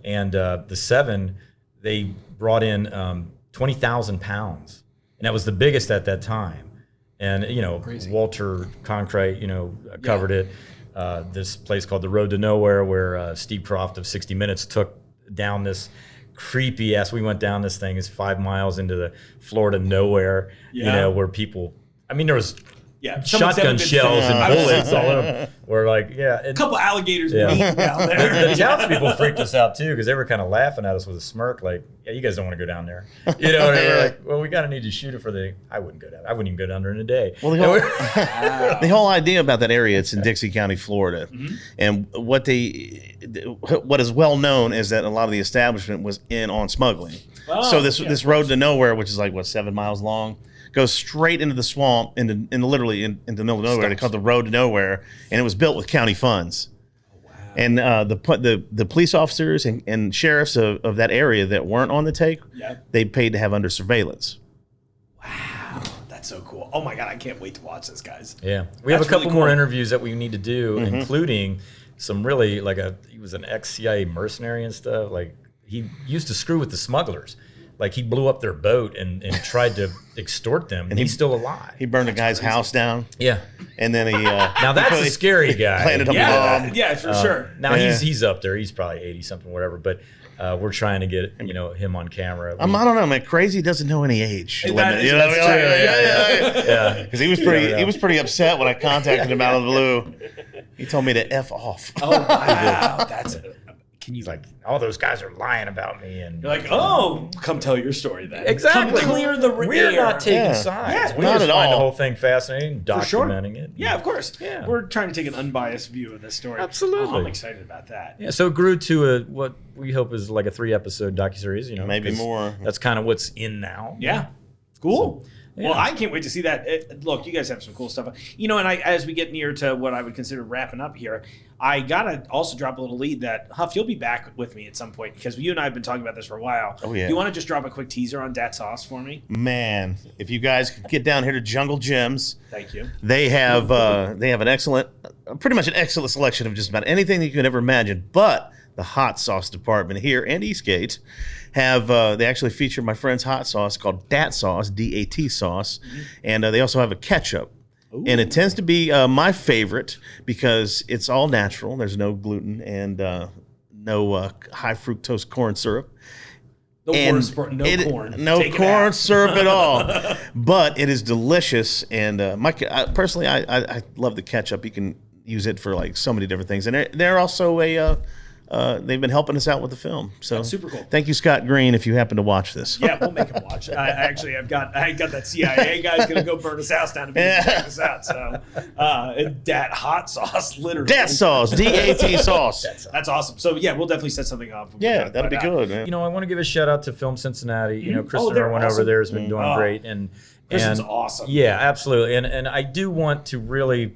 Speaker 5: And the 7, they brought in 20,000 pounds, and that was the biggest at that time. And crazy. Walter Cronkite, covered it. This place called the Road to Nowhere, where Steve Croft of 60 Minutes took down this creepy ass. We went down this thing. It's 5 miles into the Florida nowhere. Where people. I mean, there was. Shotgun shells and bullets all over. We're like,
Speaker 2: a couple alligators meat down there.
Speaker 5: The townspeople freaked us out too, because they were kind of laughing at us with a smirk, like, "Yeah, you guys don't want to go down there." And they were like, "Well, we got to need to shoot it for the." I wouldn't go down. I wouldn't even go down there in a day.
Speaker 6: Well, the whole idea about that area, it's in Dixie County, Florida, and what is well known is that a lot of the establishment was in on smuggling. So this road to nowhere, which is like 7 miles long, goes straight into the swamp, literally into the middle of nowhere. They call it the Road to Nowhere, and it was built with county funds. And the police officers and sheriffs of that area that weren't on the take, they paid to have under surveillance.
Speaker 2: Wow, that's so cool. Oh my God, I can't wait to watch this, guys.
Speaker 5: Yeah, we have a couple
Speaker 2: really
Speaker 5: more
Speaker 2: cool.
Speaker 5: interviews that we need to do, including some really he was an ex-CIA mercenary and stuff. Like he used to screw with the smugglers. Like he blew up their boat and tried to extort them, and he's still alive.
Speaker 6: He burned a guy's house down.
Speaker 5: Yeah.
Speaker 6: And then he
Speaker 5: Now that's a scary guy.
Speaker 6: planted a bomb.
Speaker 2: Yeah, for sure.
Speaker 5: Now he's up there. He's probably 80 something, whatever. But we're trying to get him on camera.
Speaker 6: I don't know, man. Crazy doesn't know any age limit.
Speaker 2: is-
Speaker 6: You know what I mean?
Speaker 5: that's true. Yeah.
Speaker 6: Because he was pretty upset when I contacted him out of the blue. He told me to F off.
Speaker 2: Oh wow, that's it. Can you
Speaker 5: He's like, all those guys are lying about me, and
Speaker 2: You're like, oh, come tell your story then.
Speaker 5: exactly.
Speaker 2: Come clear the
Speaker 5: We're
Speaker 2: air.
Speaker 5: not taking
Speaker 6: Yeah.
Speaker 5: sides.
Speaker 2: Yeah,
Speaker 5: we
Speaker 6: not
Speaker 5: just
Speaker 6: at
Speaker 5: find
Speaker 6: all.
Speaker 5: the whole thing fascinating,
Speaker 2: sure.
Speaker 5: documenting it.
Speaker 2: Yeah, of course.
Speaker 5: Yeah.
Speaker 2: We're trying to take an unbiased view of this story.
Speaker 5: Absolutely.
Speaker 2: Oh, I'm excited about that.
Speaker 5: Yeah, so it grew to what we hope is like a 3-episode docuseries.
Speaker 6: Maybe
Speaker 5: 'cause
Speaker 6: more.
Speaker 5: That's kind of what's in now.
Speaker 2: Yeah. Cool.
Speaker 5: yeah.
Speaker 2: Well, I can't wait to see that. Look, you guys have some cool stuff. And as we get near to what I would consider wrapping up here, I got to also drop a little lead that, Huff, you'll be back with me at some point because you and I have been talking about this for a while.
Speaker 6: Oh, yeah.
Speaker 2: You want to just drop a quick teaser on Dat Sauce for me?
Speaker 6: Man, if you guys could get down here to Jungle Gyms,
Speaker 2: Thank you.
Speaker 6: they have pretty much an excellent selection of just about anything that you could ever imagine. But the hot sauce department here and Eastgate they actually feature my friend's hot sauce called Dat Sauce, DAT sauce, and they also have a ketchup. Ooh. And it tends to be my favorite because it's all natural. There's no gluten and no high fructose corn syrup.
Speaker 2: No corn.
Speaker 6: No
Speaker 2: Take it
Speaker 6: corn
Speaker 2: out.
Speaker 6: syrup at all. But it is delicious. And personally, I love the ketchup. You can use it for like so many different things. And they're also they've been helping us out with the film. So
Speaker 2: That's super cool.
Speaker 6: Thank you, Scott Green, if you happen to watch this.
Speaker 2: Yeah, we'll make him watch. I got that CIA guy's gonna go burn his house down to check this out. So, Dat hot sauce, literally.
Speaker 6: Dat sauce, DAT sauce.
Speaker 2: That's awesome. So yeah, we'll definitely set something up.
Speaker 6: Yeah, that'd be good, man.
Speaker 5: I want to give a shout out to Film Cincinnati. Kristen
Speaker 2: they're
Speaker 5: Irwin
Speaker 2: awesome.
Speaker 5: over there has been doing great, and
Speaker 2: Kristen's awesome.
Speaker 5: Yeah, absolutely. And I do want to really,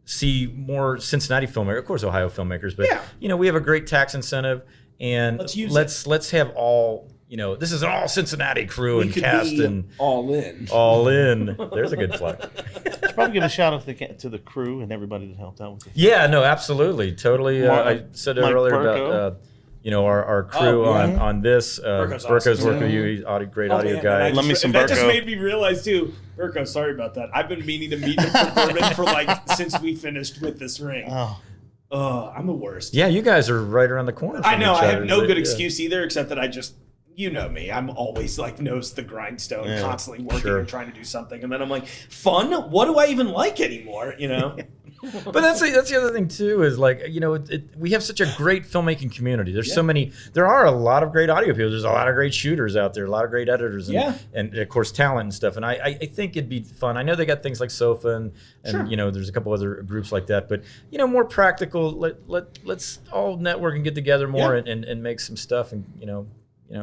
Speaker 5: see more Cincinnati filmmakers, of course, Ohio filmmakers, but we have a great tax incentive, and let's have all. This is an all Cincinnati crew and cast and
Speaker 2: all in.
Speaker 5: All in. There's a good plug.
Speaker 6: Should probably give a shout out to the crew and everybody that helped out with it.
Speaker 5: Yeah, no, absolutely, totally. I said it earlier
Speaker 6: Burko.
Speaker 5: about our crew on this. Burko's worked with you. He's great audio guy.
Speaker 6: Love me some
Speaker 2: That just
Speaker 6: Burko.
Speaker 2: made me realize too. Burko, sorry about that. I've been meaning to meet him for bourbon for since we finished with this ring. I'm the worst.
Speaker 5: Yeah, you guys are right around the corner.
Speaker 2: I know.
Speaker 5: Each
Speaker 2: I have
Speaker 5: other,
Speaker 2: no
Speaker 5: but,
Speaker 2: good excuse either, except that I just, me, I'm always nose to the grindstone, constantly working and trying to do something, and then I'm like, fun? What do I even like anymore?
Speaker 5: But that's the other thing too is we have such a great filmmaking community. There's so many. There are a lot of great audio people. There's a lot of great shooters out there. A lot of great editors. And of course talent and stuff. And I think it'd be fun. I know they got things like SOFA and there's a couple other groups like that. But more practical. Let's all network and get together more and make some stuff. And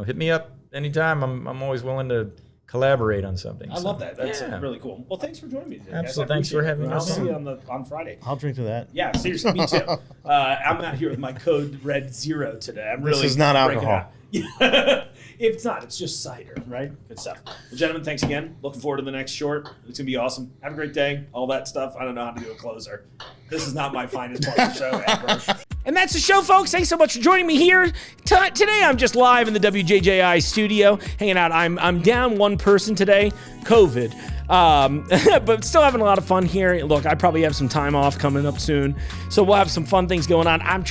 Speaker 5: hit me up anytime. I'm always willing to collaborate on something.
Speaker 2: I love that. That's really cool. Well, thanks for joining me today.
Speaker 5: Absolutely. Thanks for having me
Speaker 2: I'll
Speaker 5: on.
Speaker 2: see you on Friday.
Speaker 6: I'll drink to that.
Speaker 2: Yeah, seriously, me too. I'm out here with my code Red Zero today. I'm really
Speaker 6: This is not
Speaker 2: breaking
Speaker 6: alcohol.
Speaker 2: out. It's not. It's just cider, right? Good stuff. Well, gentlemen, thanks again. Looking forward to the next short. It's going to be awesome. Have a great day. All that stuff. I don't know how to do a closer. This is not my finest part of the show ever. And that's the show, folks. Thanks so much for joining me here. Today, I'm just live in the WJJI studio, hanging out. I'm down one person today, COVID. But still having a lot of fun here. Look, I probably have some time off coming up soon, so we'll have some fun things going on. I'm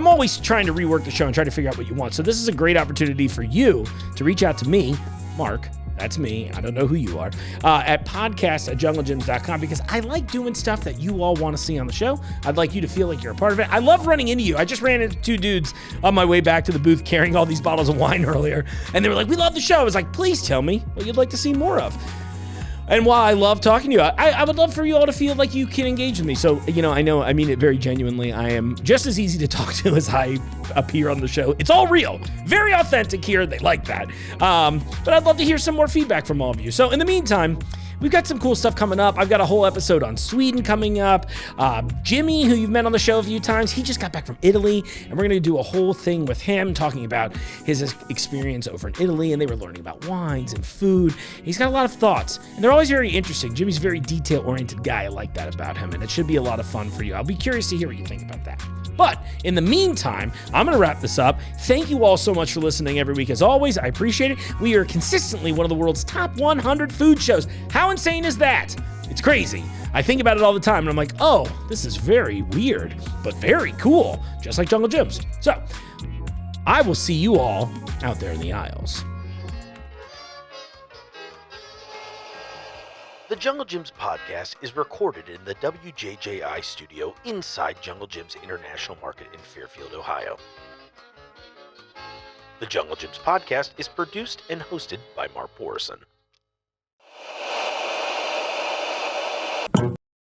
Speaker 2: always trying to rework the show and try to figure out what you want. So this is a great opportunity for you to reach out to me, Mark. That's me. I don't know who you are. At podcast@junglegyms.com, because I like doing stuff that you all want to see on the show. I'd like you to feel like you're a part of it. I love running into you. I just ran into two dudes on my way back to the booth carrying all these bottles of wine earlier, and they were like, "We love the show." I was like, "Please tell me what you'd like to see more of." And while I love talking to you, I would love for you all to feel like you can engage with me. So, I mean it very genuinely. I am just as easy to talk to as I appear on the show. It's all real. Very authentic here. They like that. But I'd love to hear some more feedback from all of you. So in the meantime, we've got some cool stuff coming up. I've got a whole episode on Sweden coming up. Jimmy, who you've met on the show a few times, he just got back from Italy, and we're going to do a whole thing with him talking about his experience over in Italy, and they were learning about wines and food. He's got a lot of thoughts, and they're always very interesting. Jimmy's a very detail-oriented guy. I like that about him, and it should be a lot of fun for you. I'll be curious to hear what you think about that. But in the meantime, I'm going to wrap this up. Thank you all so much for listening every week. As always, I appreciate it. We are consistently one of the world's top 100 food shows. How insane is that? It's crazy. I think about it all the time, and I'm like, oh, this is very weird, but very cool, just like Jungle Jim's. So I will see you all out there in the aisles.
Speaker 7: The Jungle Jim's podcast is recorded in the WJJI studio inside Jungle Jim's International Market in Fairfield, Ohio. The Jungle Jim's podcast is produced and hosted by Mark Borison.